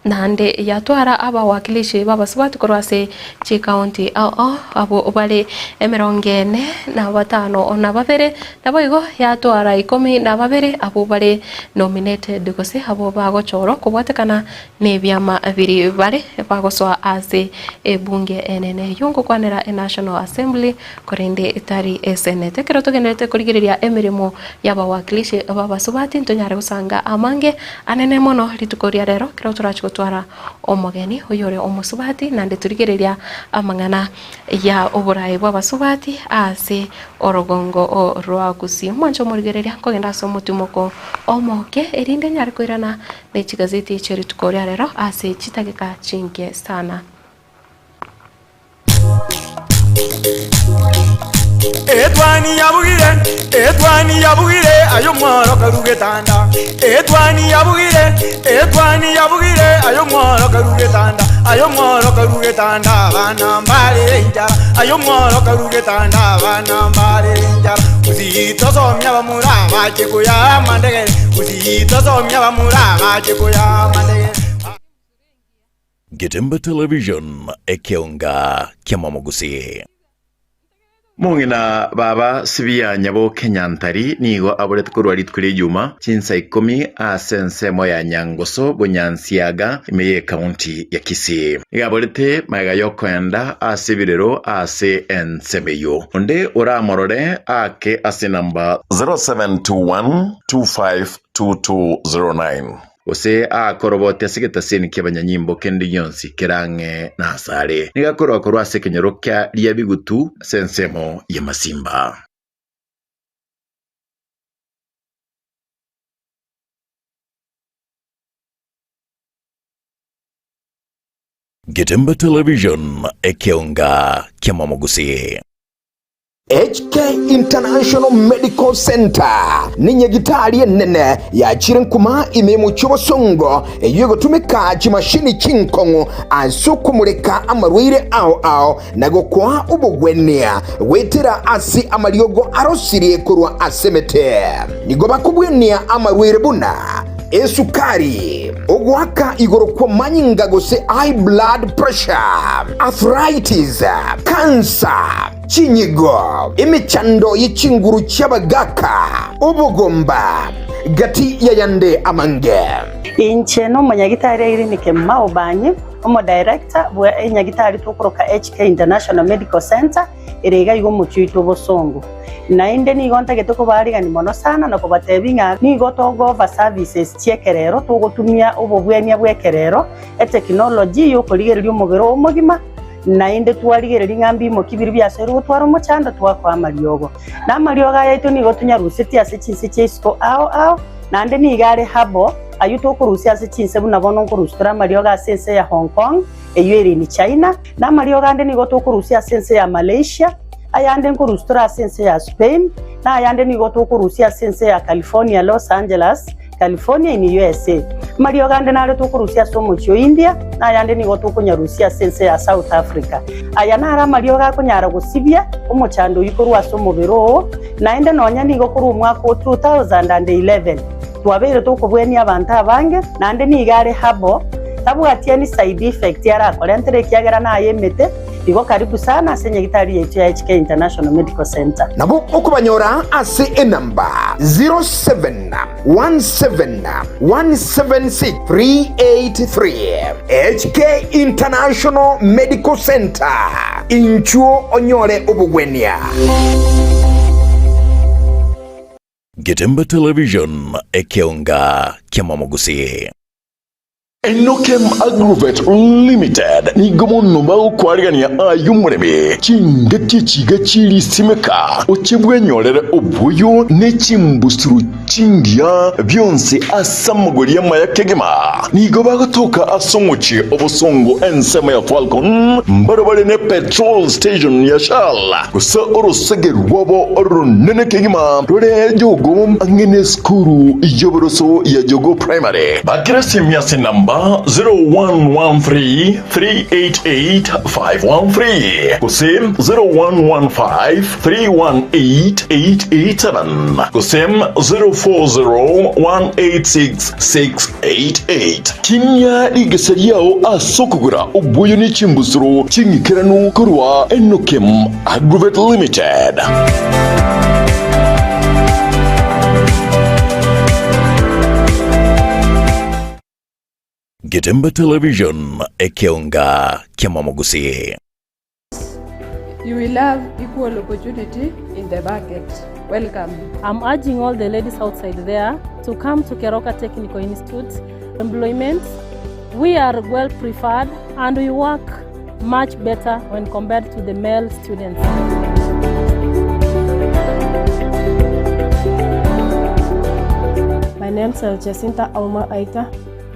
nande yatwara abawakilishi babasubati korwase chi county abo bale emerongene na batano ona babere nabo igo yatwara 12 abo bale nominated gose abo bagochoro kubwatekana ne byama biri bale bagosoa ase ebunge enene yongo kwanera National Assembly korinde itari senate kero togenete kurigireria emirimo yabawakilishi babasubati ntonyare gusanga amange anene mono litukoria rero kero turachiko twara omogeni oyore omusubati nande turigereria amangana ya oburai bw'abasubati ase orogongo o rwagusi mwancho murigereria kogenda so mutumoko omoke erinde nyari koirana ne chigazeti cheri tukoria rero ase chitageka chinke sana. Etwani yabugire ayo mworo karugetanda. Etwani yabugire ayo mworo karugetanda. Ayo mworo karugetanda bana mbale njara. Ayo mworo karugetanda bana mbale njara. Uzito somya bamura bache kuya mandege. Uzito somya bamura bache kuya mandege. Getemba Television ekeonga kiamamogusi. Mungina baba sibia nyabo kenyantari nigo abore tukurwari tukuri yuma chinsa 10 asense moya nyangoso bunyansiaga imeye county ya Kisii. Igaborete maga yokwenda asibirero ase ensebeyo. Onde ora morore ake ase number 0721252209. Ose akorobote asigeta seni kyabanyanyimbo kendi yonsi kerange na asare nigakorwa korwa sekenyero kya lya bigutu sensemo ya Masimba. Getemba Television ekeonga kiamamogusi. HK International Medical Center ni nyagitari nene ya chirenkuma imemu chobosongo eyego tumika chimashini chinkongo asukumureka amarwire ao nago kwa ubugwenia wetera asi amariogo arosirie kurwa asemete nigo bakubwenia amarwire buna esukari ogwaka igoro kwa manyinga gose high blood pressure, arthritis, cancer, chinyigo, imichando yichinguru chabagaka, ubugomba, gati yayande amange. Incheno manyagitari irinike maobanyi, omo director bwa nyagitari tukoroka HK International Medical Center irega yugo muchuito bosongo. Nainde ni gonta getoko bari gani mono sana na kubatebinga ni gotogo va services chekerero tugotumia ubobwenia bwekerero technology yo kurigererio mugero omugima nainde twarigereria ngambi mo kibiri byasero gutwara umucanda twakwa mariogo na marioga yaito ni gotunya rusiti ase chinse chesko ao nande ni gare habo ayuto kurusia ase chinse buna bono kurustura marioga sense ya Hong Kong eyeri ni China na marioga ande ni gotokurusia sense ya Malaysia ayande nkurustura sense ya Spain na ayande ni gotokurusia sense ya California, Los Angeles, California in USA. Mario gande nale tokurusia somo chyo India na ayande ni gotokunyarusia sense ya South Africa. Ayana ara Mario ga kunyara gusibia umuchando yikorwa somo bero na ende nonya ni gokuru mwaka 2011. Twabere tokubweni abantu abange na ande ni gare habo tabu atieni side effect yara kolentere kiagera na ayemete igo karibu sana senye gitari yetu ya HK International Medical Center. Nabo okubanyora ase enamba 0717617383 HK International Medical Center inchuo onyole ubugwenia. Getemba Television ekeonga kiamamogusi. Enokem Agrovet Limited ni gomono ba ukwarigania ayumurebe chingati chigachiri simeka ochebwenyorere obuyo ne chimbusuru chingia byonse asamugoria maya kegema ni goba gotoka asongochi obosongo ensema ya Falcon mbarabare ne petrol station ya Shell gusa orosegeru wabo orunene kegema rore jogo angene skuru ijoboroso ya Jogo Primary bakirasimya sinamba 0113-388-513 Kusem 0115-318-887 Kusem 040-186-688 Kimya igeseriao asokugura ubuyo ni chimbusuro chingikeranu kurwa Enokem Agrovet Limited. Getemba Television ekeonga kiamamogusi. You will have equal opportunity in the market. Welcome. I'm urging all the ladies outside there to come to Keroka Technical Institute. Employment, we are well preferred and we work much better when compared to the male students. My name is Jacinta Auma Aita.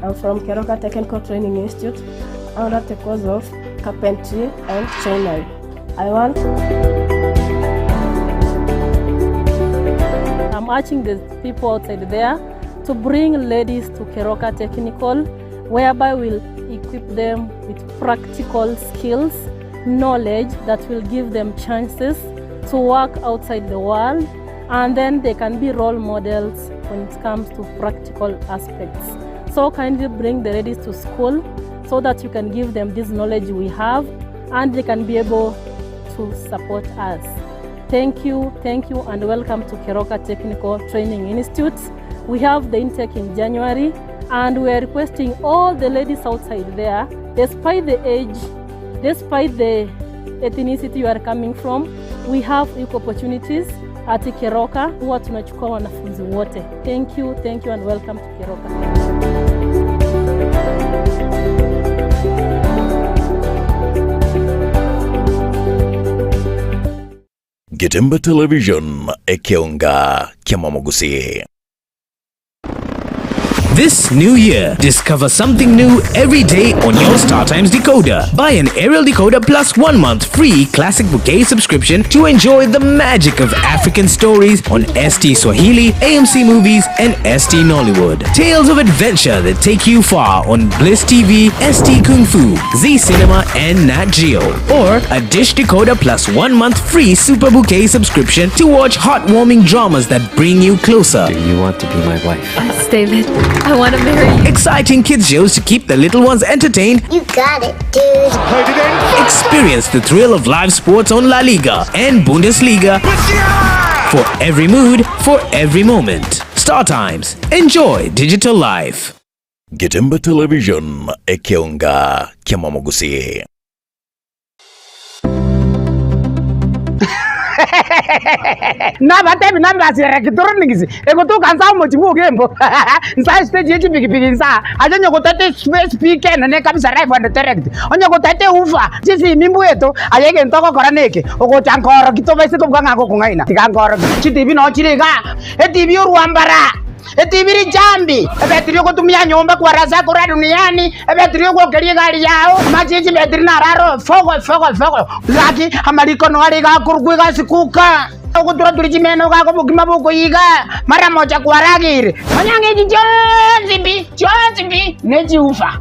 I'm from Keroka Technical Training Institute under the course of carpentry and joinery. I want I'm urging the people outside there to bring ladies to Keroka Technical, whereby we'll equip them with practical skills, knowledge that will give them chances to work outside the world, and then they can be role models when it comes to practical aspects. So kindly bring the ladies to school so that you can give them this knowledge we have and they can be able to support us. Thank you, and welcome to Keroka Technical Training Institute. We have the intake in January, and we are requesting all the ladies outside there, despite the age, despite the ethnicity you are coming from, we have equal opportunities at Keroka. Huwa tunachukua wanafunzi wote. Thank you, and welcome to Keroka. Getemba Television ekeonga kiamamogusi. This new year, discover something new every day on your StarTimes decoder. Buy an aerial decoder plus 1 month free classic bouquet subscription to enjoy the magic of African stories on ST Swahili, AMC Movies, and ST Nollywood. Tales of adventure that take you far on Bliss TV, ST Kung Fu, Z Cinema, and Nat Geo. Or a dish decoder plus 1 month free super bouquet subscription to watch heartwarming dramas that bring you closer. Do you want to be my wife? Yes, David. I want to marry you. Exciting kids shows to keep the little ones entertained. You got it, dude. Played it in. Experience the thrill of live sports on La Liga and Bundesliga. For every mood, for every moment. StarTimes. Enjoy digital life. Getemba Television ekeonga kiamamogusi. Nabatebi nambasire kitoronigizi ekotuka nsa mochibu gembo nsa stage yechi pikipiki nsa ajonyo kotate speaker ne kabisa live and direct onyo kotate ufa sisi mimbu yetu ayege ntoko koraneke okochankoro kitobese kubanga kokungaina tikankoro chitibi no chiriga etibi urwambara etibiri jambi ebetrio kutumia nyomba kwa raza kura duniani ebetrio kuokeria gari yao majiji betri na raro fogo laki amariko no ari ga kurugwe ga sikuka okutura tulijimeno ga kubugima buko yiga mara moja kwa ragiri manyange jonzimbi neji ufa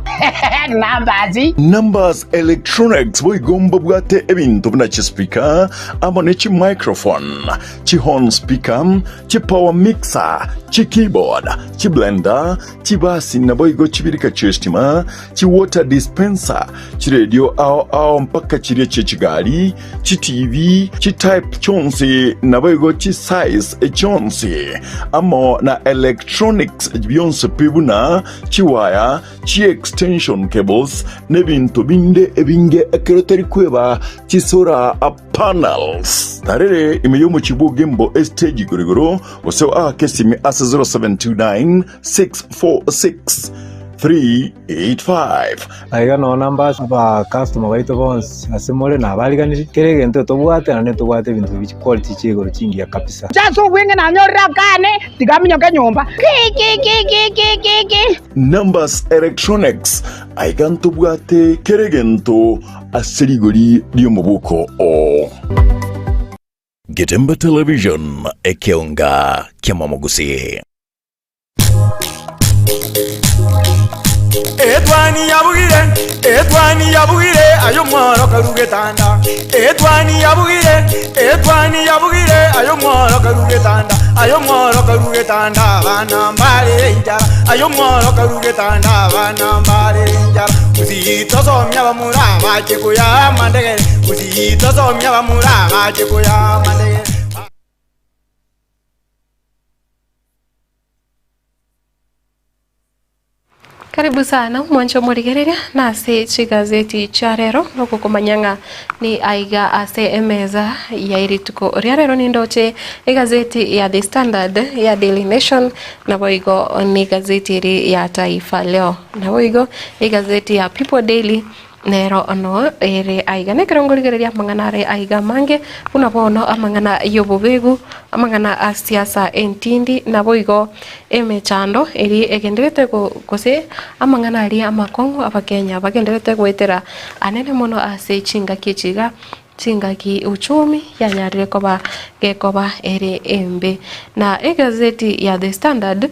Numbers Electronics boigomba bwate ebintu bina chi speaker amone chi microphone chi horn speaker chi power mixer chi keyboard chi blender chi basi na boigo chibirika chestima chi water dispenser chi radio ao mpaka chirie chigari chi TV chi type chonsi na boigo chi size chonsi amo na electronics bionse pibuna chi wire chi extension cables nebintu binde ebinge ekeroteri kweba chi solar panels tarere imeyomo chibugembo stage gorigoro oseo kesimi asa 0729 646 385 aiga no numbers ba customer baito bons asimole na baliganiri kerege nto tobwate na tobwate bintu bichi quality chigoro chingia kabisa chaso wenge na nyora kane tigaminyo kenyomba Numbers Electronics aiga ntobwate kerege nto asirigori dio mubuko o Getemba Television ekeonga kiamamogusi. Etwani yabugire ayo mworo karugetanda etwani yabugire ayo mworo karugetanda bana mbare injara ayo mworo karugetanda bana mbare injara uzito somya bamura bache kuya mandege uzito somya bamura bache kuya mandege. Karibu sana mwancho murigereria nase chigazeti cha rero noko kumanyanga ni aiga ase emeza ya irituko ria rero ni ndoche gazeti ya The Standard ya Daily Nation na boigo ni gazeti ri ya Taifa Leo na boigo gazeti ya People Daily nero ono ere aiga ne kerongorigereria manganare aiga mange unabono amangana yobobegu amangana asiasa entindi na boigo emechando eri egenderete kose amangana ari amakongo abakenya bagenderete gwetera anene mono ase chinga kichiga chingaki uchumi yanyarire koba gekoba ere embe na egazeti ya The Standard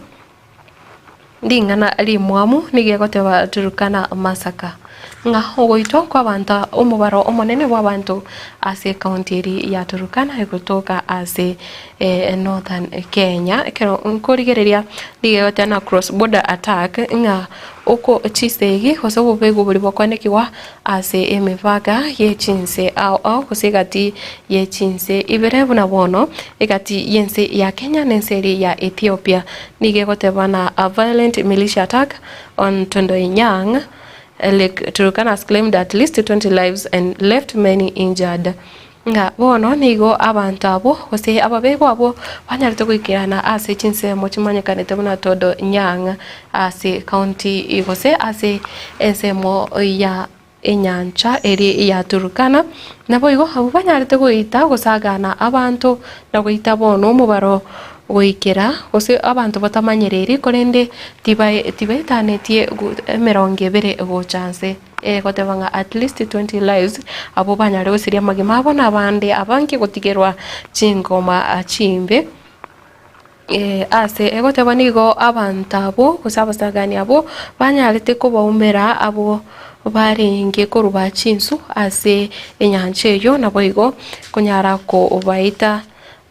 ndingana rimwamu nigegoteba Turkana masaka nga ogoitwa kwa banta omubaro omonene wa bantu ase county eri ya Turkana egotoka ase northern Kenya kero nkorigereria ndigegotya na cross border attack nga oko chisegi hosobo bego buri bakwanekiwa ase emivaka yechinse au kusigati yechinse iberebu na bono egati yense ya Kenya nenseri ya Ethiopia nigegoteba na a violent militia attack on Tondoinyang. Turkana has claimed at least 20 lives and left many injured. Nga bono nigo abantu abo ose ababego abo banyarite kwikirana ase chinse mochimanyekanete buna todo Nyang ase county igose ase ensemo ya enyancha eri ya Turkana nabo igo abo banyarite kwita gusagana abantu na kwita bono omubaro goikera ose abantu batamanyereri korende tibetanetie emeronge bere go chance gotebanga at least 20 lives abo banyare gosiria magima abo nabande abanki gotigerwa chingoma achimbe ase egoteba nigo abantu abo kusabasagani abo banyarete ko baumera abo barenge koruba chinsu ase enyanche yo nabo igo kunyara ko obaita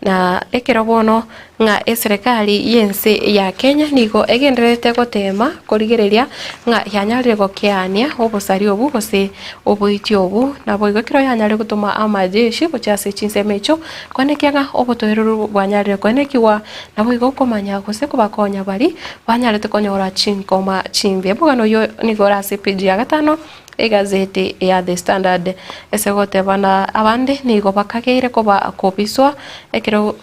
na ekero bono nga eserikali yense ya Kenya nigo egenderete gotema korigereria nga yanyarire gokiania obosari obu gose oboiti obu nabo igo kiro yanyarire gutuma amajeshi gochase chinsemecho kwanekiaga obotoeruru bwanyarire kwanekiwa nabo igo komanya gose kubakonya bari banyarite konyora chinkoma chimbe bugano yo nigo rase page ya 5 egazeti ya The Standard esegote bana abande nigo bakageire koba kopiswa ekero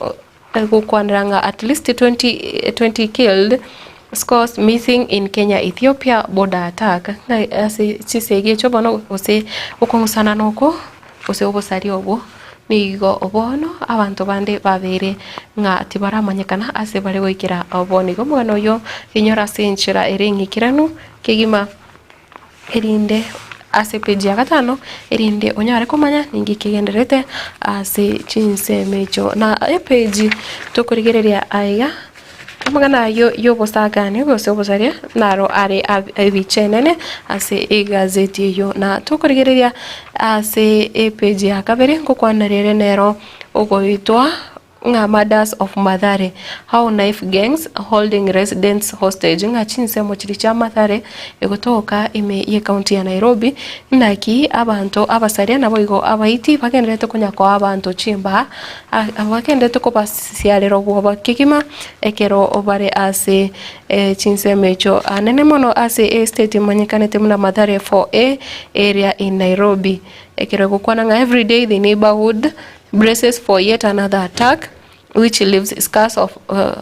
gukwaniranga at least 20 killed scores missing in Kenya Ethiopia border attack na ase chisege chobono ose ukongusana noko ose obosari obo nigo obono abantu bande babere nga tibaramanyekana ase bari goikira obonigo mwana yo kinyora senchira erengikiranu kigima erinde ase page ya 5 erinde onyare komanya ningi kigenderete ase chinse mecho na page tokorigereria aiga kamagana yo bosagane bose obosaria naro are abichenene ase egazeti yo na tokorigereria ase page ya kabere ngokwanarere nero ogoitwa nga murders of Mathare, how knife gangs holding residents hostage nga chinse mochiri cha Mathare egotoka ime ye county ya Nairobi naki abantu abasaria nabo igo abaiti bagenderete kunya kwa abantu chimba abagendete ko basiarero bo bakikima ekero obare ase chinse mecho anene mono ase estate manyekanete muna Mathare 4A area in Nairobi ekero gukwana nga every day the neighborhood braces for yet another attack which leaves scars of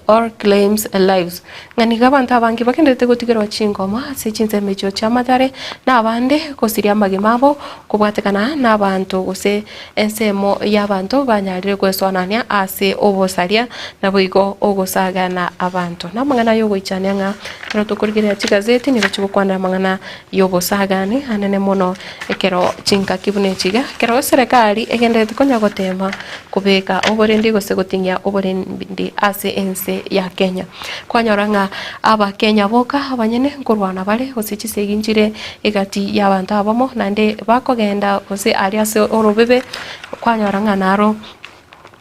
or claims lives ngani gabantu abangi bakendete gutigirwa chingoma ase chinse mecho cha Mathare na abande kosiria magimabo kubwatekana na abantu gose ensemo y'abantu banyarire kwesonania ase obosaria na boigo ogosagana abantu na mangana yo goichania nga no tukurigira chigazeti ni chukwana mangana yo bosagani anene mono ekero chinka kibune chiga kero serikali egendete konya gotema kubeka oborendi gose gotinya oborendi ase ense ya Kenya kwanyoranga aba Kenya boka abanyene nkurwana bale osichise ginjire egati y'abantu abamo nande bakogenda gose ari ase orobebe kwanyoranga naro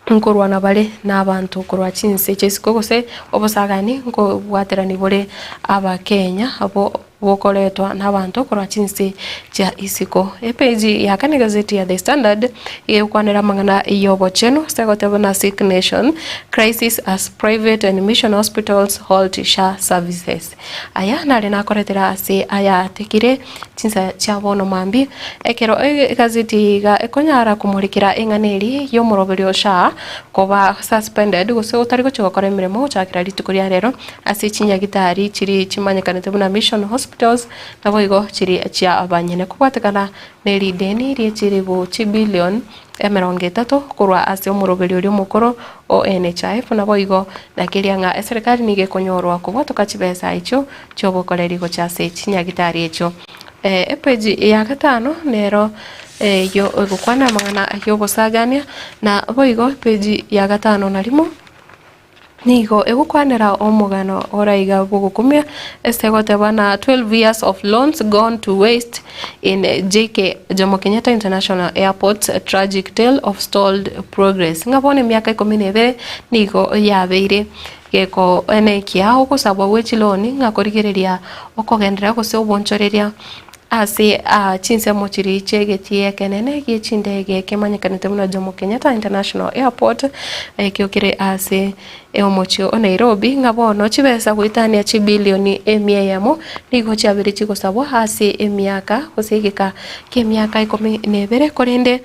nkurwana bale n'abantu kurwa chinse chesiko gose obosagani ngo bwaterani bole aba Kenya abo bokoletwa n'abantu kurwa chinse cha isiko page ya kane gazeti ya The Standard yekwanira mangana yobo cheno segotebona Sick Nation crisis as private and mission hospitals halt SHA services aya nari nakoretera ase aya tekire chinsa cha bono mambi ekero gazeti ga ekonyara kumurikira enganeri yo muroberio SHA koba suspended gose utari gochokora emiremo chakira ritukuria rero ase chinya gitari chiri chimanyekanete buna mission hospitals nabo igo chiri chia abanyene kubwatekana neri deni ri chiri bo chibillion emerongetatu kurwa ase omuroberi uri mukoro o NHIF nabo igo nakirianga serikali nige konyorwa kubwatoka chibesa icho chobokoreri go chase chinya gitari icho page ya 5 nero yo gukwana mangana yo gusagania na boigo page ya 5 na limo nigo egukwanira omugano oraiga bugukumia estegotebana 12 years of loans gone to waste in JK Jomo Kenyatta International Airport, a tragic tale of stalled progress. Ngabone miaka 12 nigo yabeire geko ene kiao kusabwa wechiloni ngakorigereria okogendera gose obonchoreria ase chinse mochiri chegetie kenene gichindege kemanyekanite muna Jomo Kenyatta International Airport kiokire ase omochio o Nairobi ngabono chibesa gwitania chibilioni emieyamo nigo chabiri chigosabwa ase emiaka gosegeka kemiaka 12 korende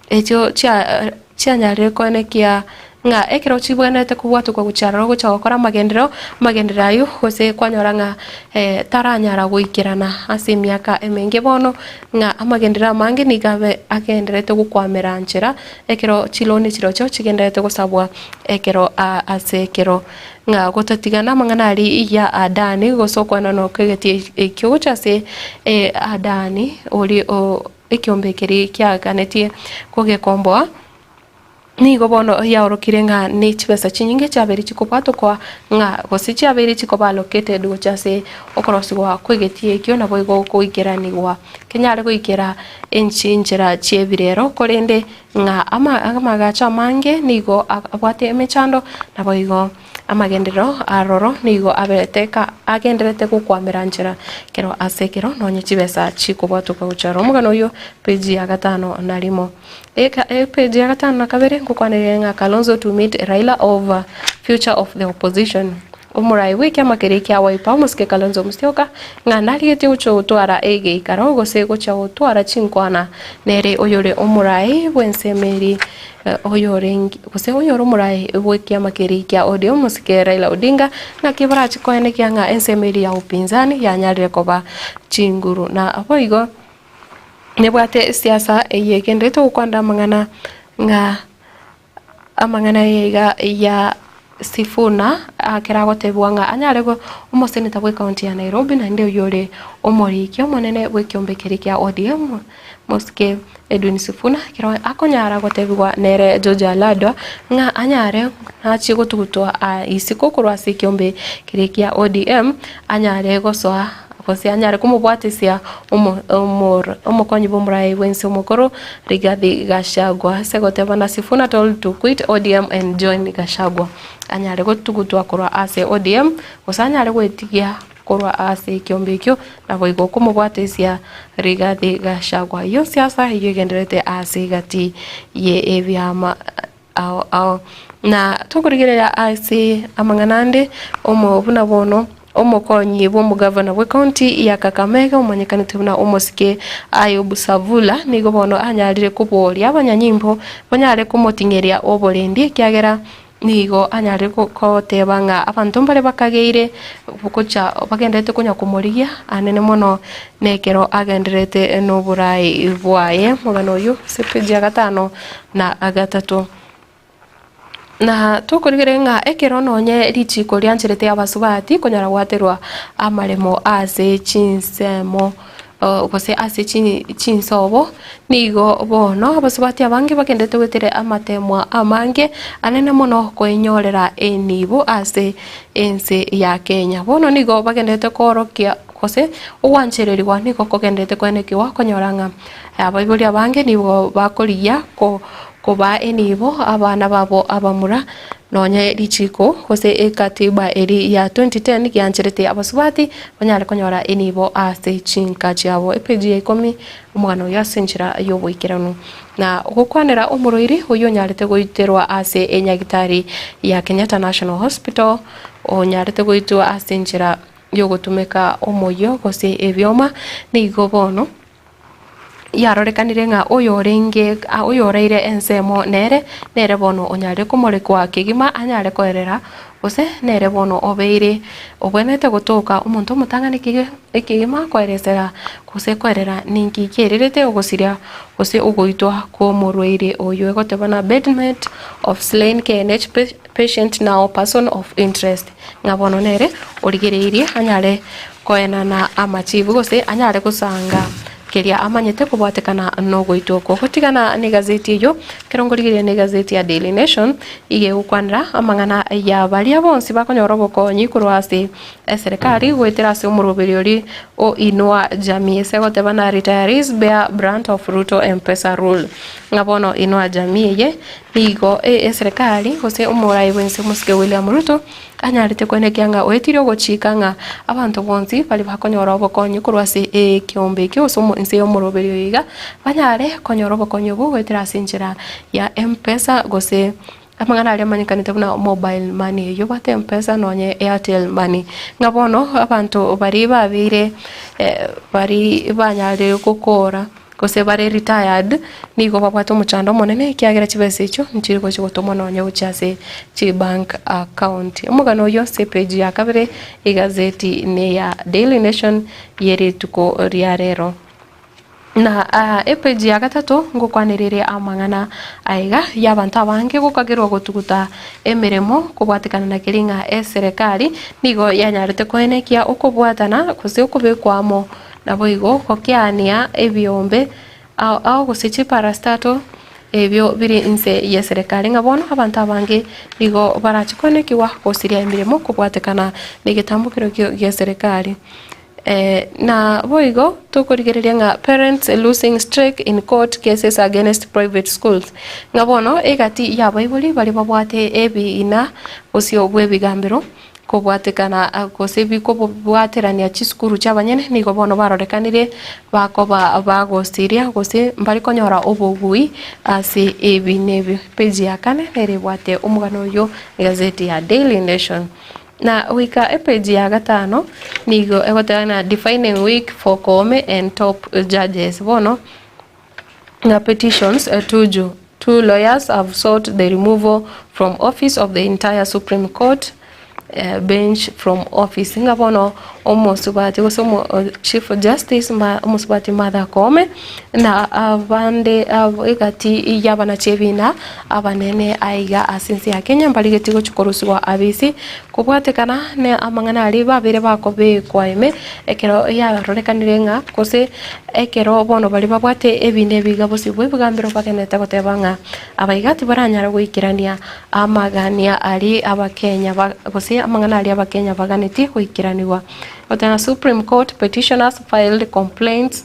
echo chianyare konekia nga ekero chibwenete kubwatu kwa guchara guchakora magendero ayo gose kwanyoranga taranyara guikirana ase miaka emenge bono nga amagendero mange nigabe agenderete gukwamera nchera ekero chiloni chirocho chigenderete gusabwa ekero ase ekero nga gotatigana manganari ya adani gosokwana no kegeti ekyocha se adani oli o ekyombekeri kyaganetie kogekomboa nigo bono yaorokire nga ni chibesa chinyinge chaberi chikopato kwa nga gosi chaberi chikoba located gochase okorosigwa kwegetie kyo na boigo kuigeranigwa kenyare kuigera enchira chiebirero korende nga amagacha mange nigo abwate emechando na boigo amagendero aroro nigo abeteka agenderete gukwamira nchira kero asekero nonye chibesa chikobwatu kwa ucharo mugano yo page ya 5 na limo page ya 5 na kabere kukwanire nga Kalonzo to meet Raila over future of the opposition umurai wiki amakereki awaipa muske Kalonzo Musyoka nga naliete ucho utwara ege ikarogo sego cha utwara chinkwana nere oyore umurai bwensemeri oyorengi kuse oyoro umurai wiki amakereki audio muske Raila Odinga na kibara chikoene kyanga ensemeri ya upinzani ya nyarire koba chinguru na aboigo nebwate siasa eyegendeto ukwanda mangana nga amangana yega ya Sifuna akerago tebwanga anyarego omoseneta bwe county ya Nairobi na ndio yore omorikyo monene bwe kyombekeri kya ODM moske Edwin Sifuna kero akonyara gotebwa nere George Aladwa nga anyare na chigo tutwa isiko kurwa sikyombe kirikia ODM anyare gosoa kosi anyare kumubwatisia omokonyi bomurai wense omokoro Rigathi Gachagua segoteba na Sifuna told to quit ODM and join Gachagua anyare gotugutwa kurwa ase ODM osanyare gwetigia kurwa ase kyombekyo na boigo kumubwatisia Rigathi Gachagua yo siasa yigenderete ase gati ye ebyama na tukurigerera ase amanganande omobuna bono omokonyi bw'omugavana bwe county ya Kakamega omanyekanite buna omosike Ayubu Savula nigo bono anyarire kuboria abanyanyimbo banyare kumotingeria oborendi kyagera nigo anyare koteba nga abantu mbale bakageire bukocha bagendete kunya kumurigia anene mono nekero agenderete no burai bwaye mugano uyu sepeji ya 5 na 3 na tukurigere nga ekero nonye richiko lyancherete abasubati konyara gwaterwa amaremo ase chinsemo gose ase chinsobo nigo bono abasubati abange bagendete gwetere amatemwa amange anene mono koinyorera enibo ase ense ya Kenya bono nigo bagendete korokia kose owanchereriwa niko kogendete kwenekiwa konyoranga abaibuli abange nibo bakoriya koba enibo abana babo abamura nonye richiko kose ekatiba eri ya 2010 kyancherete abasubati banyare konyora enibo ase chinka cyabo epeji 10 umwana yasenjira yobwikirano na gukwanira umuroiri uyo nyarete goiterwa ase enyagitari ya Kenyatta National Hospital onyarete goitwa asenjira yogotumeka omoyo kose ebyoma nigo bono yarorekanire nga oyoreire ensemo nere bono onyare kumolekwa kigima anyare koerera ose nere bono obeire obwenete gutuka umuntu mutangani ekigima koeresera kose koerera ninki kererete ogosiria ose ugoitwa ko morweire oyo egotebana bedmate of slain KNH patient now person of interest nga bono nere origereirie anyare koena na amachivu gose anyare kusanga keria amanyete kubwatekana no goitoko gutigana ni gazeti iyo kirongorigiria ni gazeti ya Daily Nation ige ukwanira amang'ana ya baria bonsi bakonyora bokonyi kurwasi serikali gwetera se umurubiri ori o inua jamii segote bana retirees bear brand of Ruto M-Pesa rule ngabono inua jamii ye nigo serikali gose umurai wense musike William Ruto anyarite kwenekianga wetirio gochikanga abantu bonsi bali bakonyora bokonyi kurwasi kiombe kyo somo inse yo murubiri iga banyare konyora bokonyi bo gwetera sinjira ya M-Pesa gose amang'ana aria manyikanite buna mobile money yo bate M-Pesa nonye Airtel money ngabono abantu bari babire bari banyare gukora gose bari retired nigo babwate umuchando monene kiagera chibese icho nchiri go chigotomo nonye uchase chi bank account umugano yo se page ya kabere igazeti ne ya Daily Nation yeri tuko riarero na page ya gatatu ngukwanirire amang'ana aiga y'abantu abange gukagirwa gutuguta emiremo kubwatikana na kiringa serikali nigo yanyarite kwenekia ukubwatana kuse ukubikwamo na boigo kokiania ebiombe au gusichi parastato ebyo biri inse ya serikali ngabono abantu abange nigo barachikonekiwa kusiria emiremo kubwatikana ni gitambukiro gya serikali na boigo tukurigereria nga parents losing stake in court cases against private schools ngabono egati ya baibuli bali babwate ebina osio bwebigambiro kubwatekana kosebi kubwaterania chiskuru cyabanyene nigo bono barorekanire bakoba bagosiria gose mbari konyora obugui ase ebinebi page ya kane nere bwate umugano yo gazeti ya Daily Nation na wika page ya gatano nigo egotana defining week for Koome and top judges bono na petitions two lawyers have sought the removal from office of the entire Supreme Court bench from office ngabono omosubati gosomo Chief Justice omosubati Martha Koome na abande egati yabana chebina abanene aiga asinsi ya Kenya mbaligeti gochukoruswa abisi kubwatekana ne amang'ana ali babere bakobe kwaime ekero ya rorekanire nga kose ekero bono bali babwate ebine bigabosi bwebugambiro bakeneta gotebanga abaigati baranyara goikirania amagania ali abakenya gose amang'ana ali abakenya baganeti goikiraniwa otana Supreme Court petitioners filed complaints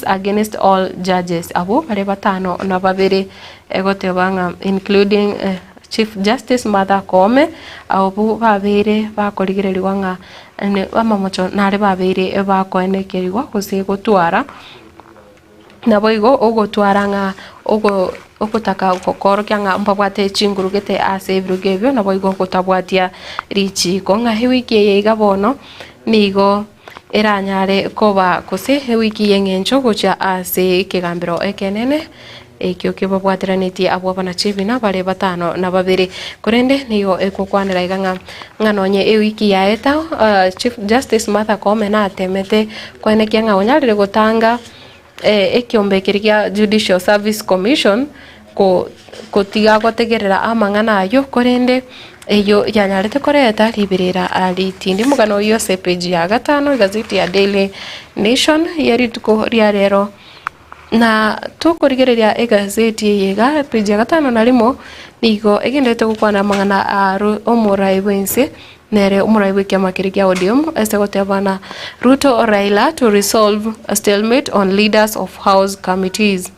against all judges abo bale batano na babere egotebanga including Chief Justice Martha Koome abo babere bakorigererwa nga ne amamocho nare babere bakoenekeriwa gose gotwara nabo igo ogotwara nga okutaka kokoro kyanga mbabwate chingurugete ase ebirugebyo nabo igo kotabwatia richi konga hewiki yeiga bono nigo eranyare koba kose hewiki yengencho gocha ase kigambiro ekenene ekyo kibabwateraniti abo bana chibina bale batano na babere kurende niyo ekukwanira iganga nganonye ewiki yaeta Chief Justice Martha Koome na atemete kwenekia nga onyarire gotanga ekiombe kirigia Judicial Service Commission kotiga gotegerera amang'ana ayo korende eyo yanyarete koreta libirira alitindi mugano yose page ya gatano gazeti ya Daily Nation yari tuko riarero na tukurigereria egazeti yega page ya gatano narimo nigo egendete gukwana amang'ana aro omurai wense nere umurai wiki amakirigia odium esegotebana Ruto Raila to resolve a stalemate on leaders of House committees.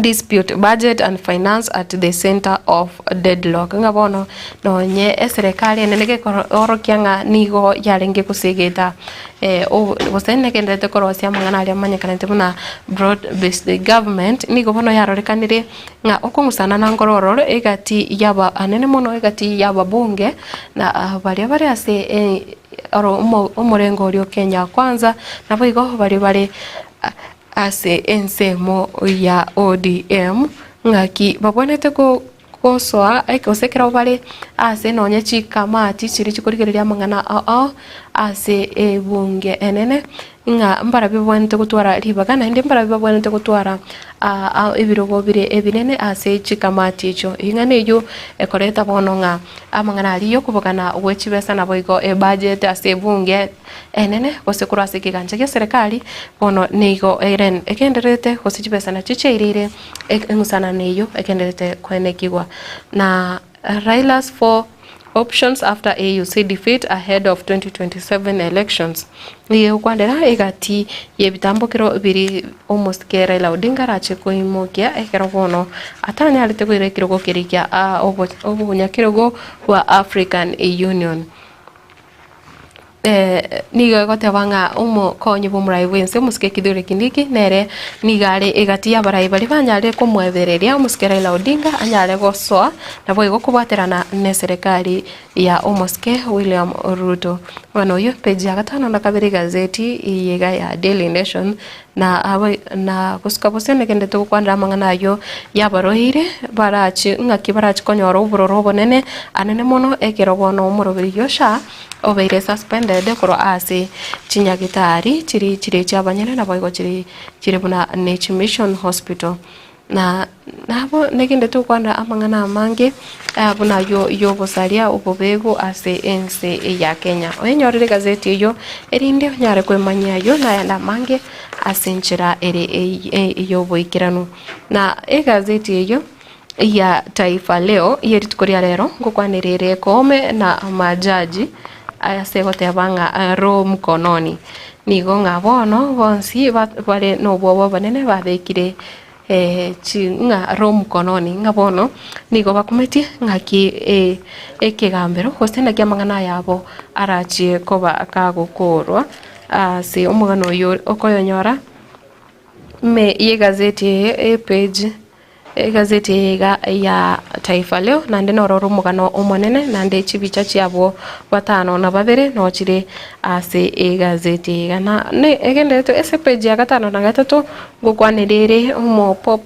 Dispute budget and finance at the center of deadlock ngabono nonye serikali nenege orokianga nigo yarenge kusigeta gosene kendete korosia mang'ana aria manyakanete buna broad based government nigo bono yarorekanire nga okungusana na ngororo egati yaba anene mono egati yaba bunge na bari ase omurengo rio Kenya kwanza nabo igo bari ase ensemo ya ODM ngaki babonete kosoa aikosekera bale ase nonye chikamati chiri chikurigereria mang'ana ase bunge enene nga mbara bibonete gutwara ribaga na indi mbara bibonete gutwara ibirogo bire ebinene ase chikamati echo inga neyo ekoreta bono nga amangana aliyo kubogana wechibesa na boigo budget ase bunge enene gose kurase kiganje kya serikali bono neigo eren ekenderete gose chibesa na chicheirire engusana neyo ekenderete kwenekigwa na Raila's for options after AUC defeat ahead of 2027 elections. Niye kwandera egati yebitambukiro biri almost ke Raila Odinga rache koimokia ekero bono atanya alite koirekiro gokirikia obunyakiro wa African Union. Niga gote wanga konye bumurai wense muske kidure kindiki nere nigare egati ya barai bali banyale kumwebereria muske Raila Odinga anyale gosoa na boigo kubaterana ne serikali ya muske William Ruto wano yo page ya gatano na kabiri gazeti yega ya Daily Nation na kuskabosene kende to kwandra mangana yo ya barohire barachi ngaki barachi konyoro buroro bonene anene mono ekero bono umurobiri yosha obeire suspended koro ase chinyagitari chiri chabanyene na boigo chiri buna Nature Mission Hospital na nabo negende to kwanda amangana amange buna yo bosaria ubobego ase ense ya Kenya onyorire gazeti yo erinde nyare kwemanya yo na mange asenchira ere yo boikirano na gazeti yo ya Taifa Leo yeritukoria rero ngokwanirire kome na majaji ayasegote abanga ro mkononi nigo ngabono bonsi bale no bobo banene babekire chinga ro mkononi ngabono nigo bakumetie ngaki ekegambero hostena kyamangana yabo arachie koba akagukorwa si omugano yo okoyonyora me ye gazeti page gazeti ya Taifa Leo nande nororo mugano omonene nande chibicha chiabo batano na babere no chire ase gazeti na ne egende to ese page ya gatano na gatatu gukwanirire mo pop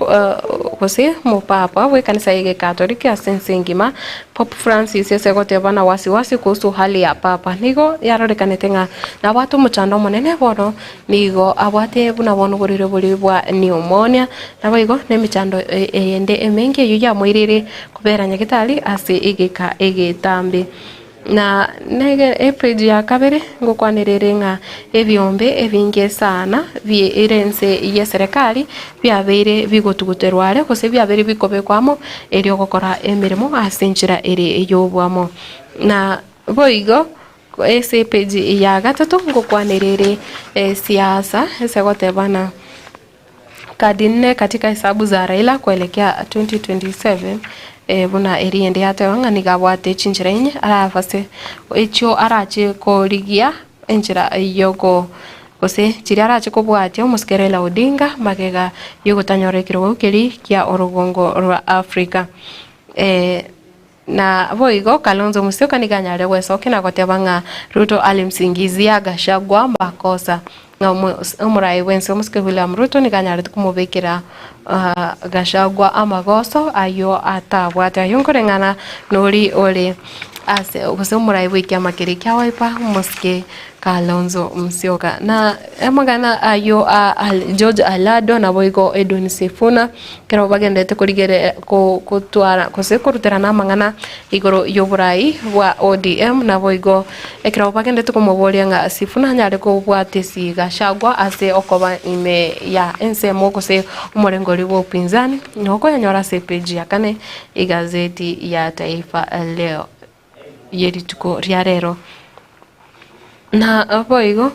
kose mo papa we kanisa yege katoliki asensengima Pope Francis ese gote bana wasiwasi kuhusu hali ya papa nigo yarorekanete na watu muchando monene bono nigo abwate buna bono gorire buri bwa pneumonia na boigo ne michando ende emenge yuya moirire kubera nyagitari ase igeka egetambe na nege page ya kabere ngokwanirire nga ebyombe ebinge sana bye irense ya serikali byabere bigotuguterware kose byabere bikobekwamo eri ogokora emirimo asenchira eri eyobwamo na boigo ese page ya gatatu ngokwanirire siasa esegotebana kadine katika hesabu za Raila kuelekea 2027 buna eriende yate wanga nigabwate chinjirenye arafase echo arache korigia enjira yogo kose chiri arache kubwate omuske Raila Odinga magega yogotanyorekirwo kiri kia orugongo rwa Africa na boigo Kalonzo Musyoka niganyare wesoke na gotebanga Ruto alimsingizia Gachagua makosa umurai wense omuske William Ruto niganyare kumubekera Gachagua amagoso ayo atabwate ayonkorengana nori ole ase umurai wikia makirikia waipa muske Kalonzo Musyoka na emagana ayo George Alado na boigo Edwin Sifuna kero bagendete kurigere kutwara kose kuruterana mangana igoro yoburai wa ODM na boigo ekero bagendete kumuboria nga Sifuna nyare ko bwatesi Gachagua ase okoba ime ya ensemo kose umurengori wo pinzani noko yanyora page ya kane igazeti ya Taifa Leo yerituko riarero na boigo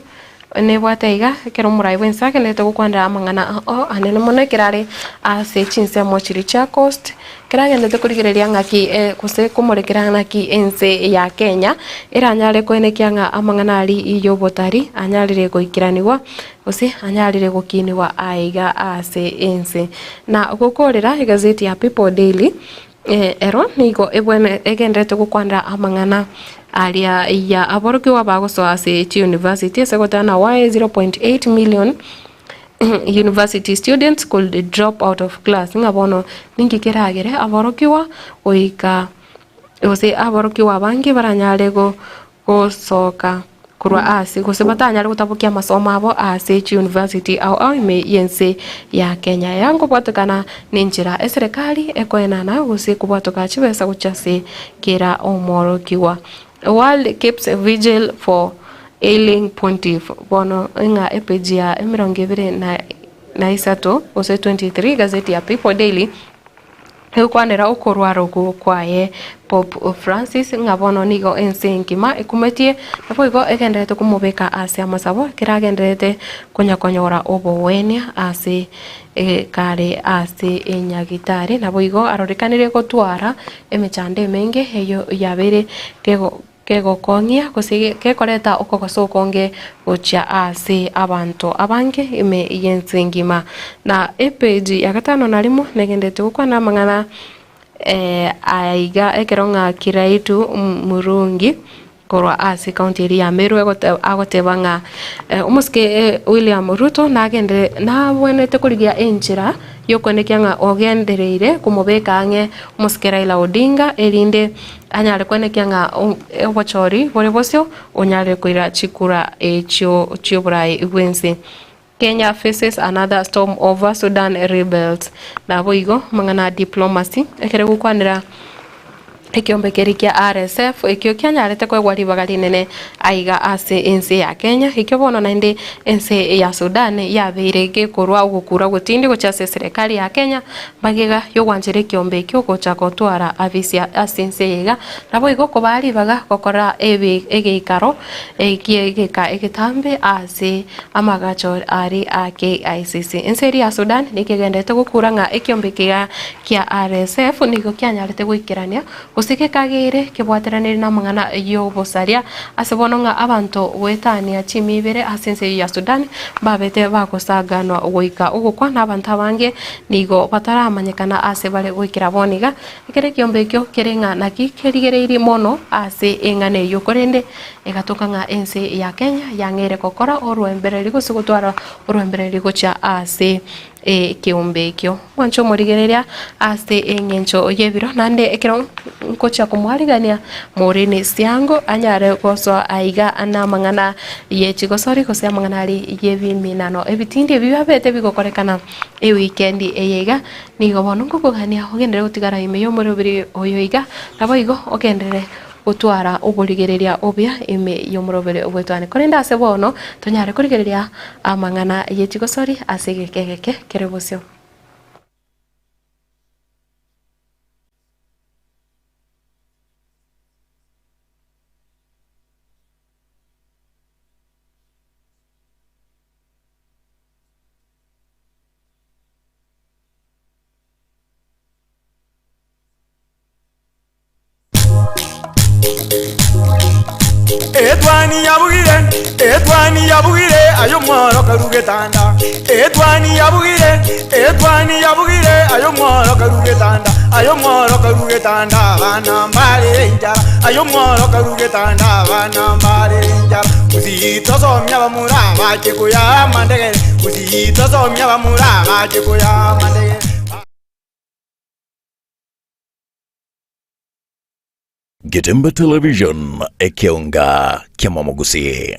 ne bwataiga kero murai wensa kenete gukwandira amangana anene mone kirare ase chinse mochiri cha coast kiragendete kurigereria ngaki kuse kumurekera ngaki ense ya Kenya iranyare kwenekia nga amangana ali iyo botari anyarire goikiraniwa ose anyarire gukiniwa aiga ase ense na gukorera gazeti ya People Daily ero nigo ebwene egendete gukwandira amangana aria ya aboroki wa bagoso ase university segotana why 0.8 million university students could drop out of class ngabono ningi keragere aboroki wa oika ose aboroki wa bangi baranyare go soka kurwa ase gusibatanya gutabukia masomo abo ase university au ime yense ya Kenya yango bwatukana ninjira serikali ekoena na gusi kubwatuka chibesa guchase kira omoro kiwa World keeps a vigil for ailing pontiff bono nga epeji ya emirongevire na isato ose 23 gazeti ya People Daily kwanera ukorwaro kwaye Pope Francis ngabono nigo ensengima ikumetie napo igo egenderete kumubeka ase amasabo kiragenderete konyakonyora obowenia ase kare ase enyagitari napo igo arorikanire gotwara emechande menge eyo yabere kego kongia kusige kekoreta ukokoso konge ucha ase abantu abange ime yensengima na page ya gatano nalimo negendete gukwa na mangana aiga ekeronga kiraitu murungi korwa ase county ya Meru agotebanga umuske William Ruto nagende nabwenete kurigia enchira yokonekyanga ogendereire kumubeka ange umuske Raila Odinga erinde anyale kwenekyanga obochori bore bosyo onyale kuira chikura chioburai igwense Kenya faces another storm over Sudan rebels na boigo mangana diplomacy ekere gukwanira ekiombe kia RSF ekio kyanyarete kwegwari bagali nene aiga ase ense ya Kenya ekio bono nainde ense ya Sudan yabeirege korwa ugukura gutindi guchase serikali ya Kenya bagega yogwanjire kiombe ekio gochako twara avisia asense yega nabo igo kobali baga gokora egeikaro ekiegeka egitambe ase amagacho ari KICC ense ya Sudan nikigendete gukuranga ekiombe kia RSF niko kyanyarete gwikirania usike kagere kibwateranire na mangana yo bosaria asebononga abantu wetania chimibere asense ya Sudan babete bakosagano goika ugukwa nabantu abange nigo bataramanyekana ase bale gwikira boniga ikere kiombe kyo kerenga naki kerigereiri mono ase engane yo korende egatokanga ense ya Kenya yangere kokora orwembereri gusugutwara orwembereri gocha ase kiombe kyo mwancho morigereria ase engencho yebiro nande ekero kocha kumwaligania morene siango anyare koso aiga ana mangana yechigosori kose mangana ali yebiminano ebitindi bibabete bigokorekana weekend eyega nigo bonungo kugania ogendere utigara imeyo morobiri oyoiga nabo igo ogendere utwara uburigereria obya ime yomurobere obwetwane korenda ase bono tonyare kurigereria amangana yechigosori asegekegeke kerebosyo Etwani yabugire ayo mworo karugetanda Etwani yabugire ayo mworo karugetanda bana mbale njara ayo mworo karugetanda bana mbale njara uzito somya bamura baje kuya mandege uzito somya bamura baje kuya mandege Getemba Television ekeonga kiamamogusi.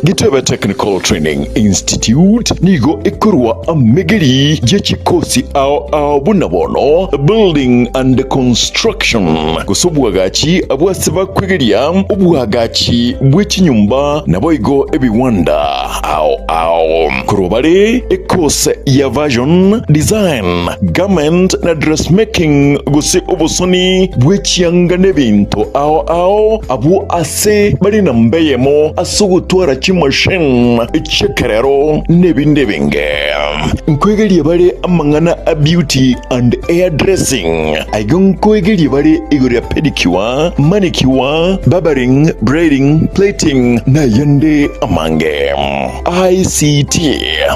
Gitebe Technical Training Institute nigo ekorwa amegeri jechikosi ao bunabono building and construction gusobwagachi abwaseba kwegeria obwagachi bwechinyumba naboigo ebiwanda ao kurobare ekose ya version design garment na dressmaking guse obosoni bwechianga nebinto ao abu ase bari nambeyemo asugutwara machine echekerero nebindebinge nkwegerie bare amangana a beauty and hairdressing aigon kwegeri bare igore pedicure manicure barbering braiding plating na yande amange ICT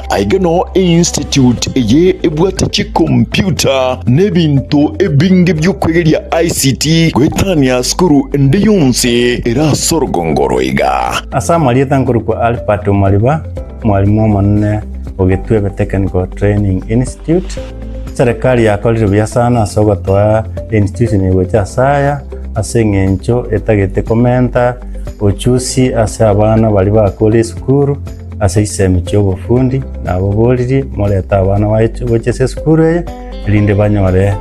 aigano institute ye ebwatachi computer nebinto ebinge byokwegeria ICT gwetania skuru ndeyonse era sorgongoroiga asamali tankuru kwa Alpatu Maliba mwalimu manne ogetwebe Technical Training Institute serikali yakolire bya sana sogotoa institution yegocha saya asengencho etagete komenta uchusi ase abana bali bakole skuru ase isemi cy'obufundi nabo boliri moleta abana bochese skuru eye rinde banyore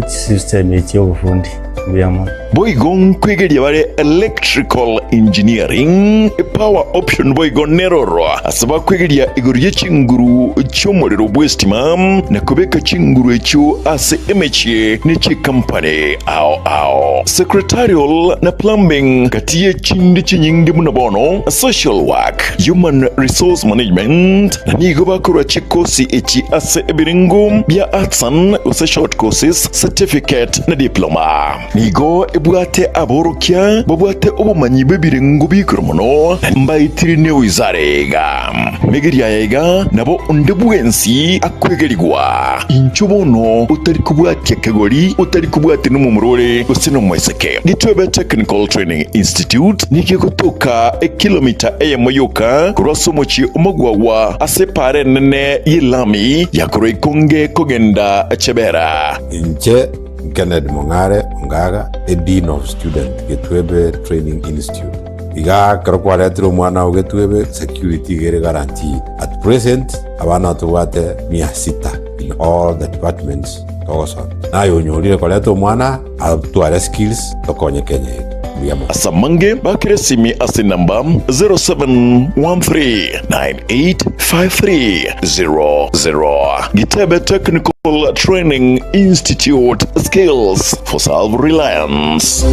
system cy'obufundi biyamo boigon kwegeria bare electrical engineering power option boigon neroro asaba kwegeria iguru y'ikinguru cy'umuriro bwestima na kubeka kinguru ecyo ase emechie n'iki company ao secretarial na plumbing katiye chindi chinyingi munabono social work human resource management na nigo bakora chikosi echi ase ebiringo bya artsan use short courses certificate na diploma nigo ebwate aborokia babwate obumanyi bebiringo bikromono mbayitirine wizarega megeria yega nabo ndebwensi akwegerigwa inchubono utari kubwate kegori utari kubwate numumurore usino mweseke Gitwebe Technical Training Institute niki kutoka kilomita moyoka kurosomochi umugwawa asepare nene yilami yakure konge kogenda chebera inche Kenneth Mongare Ngaga, a Dean of Student, Gitwebe Training Institute. Iga karokwaretiro mwana wa Gitwebe security gere guarantee. At present, abana tuwate 600 in all the departments togoson. Na yonyolire koleto mwana atuare skills tokonye Kenya. Asamange bakire simi ase namba 0713985300. Gitwebe Technical Training Institute, skills for self-reliance.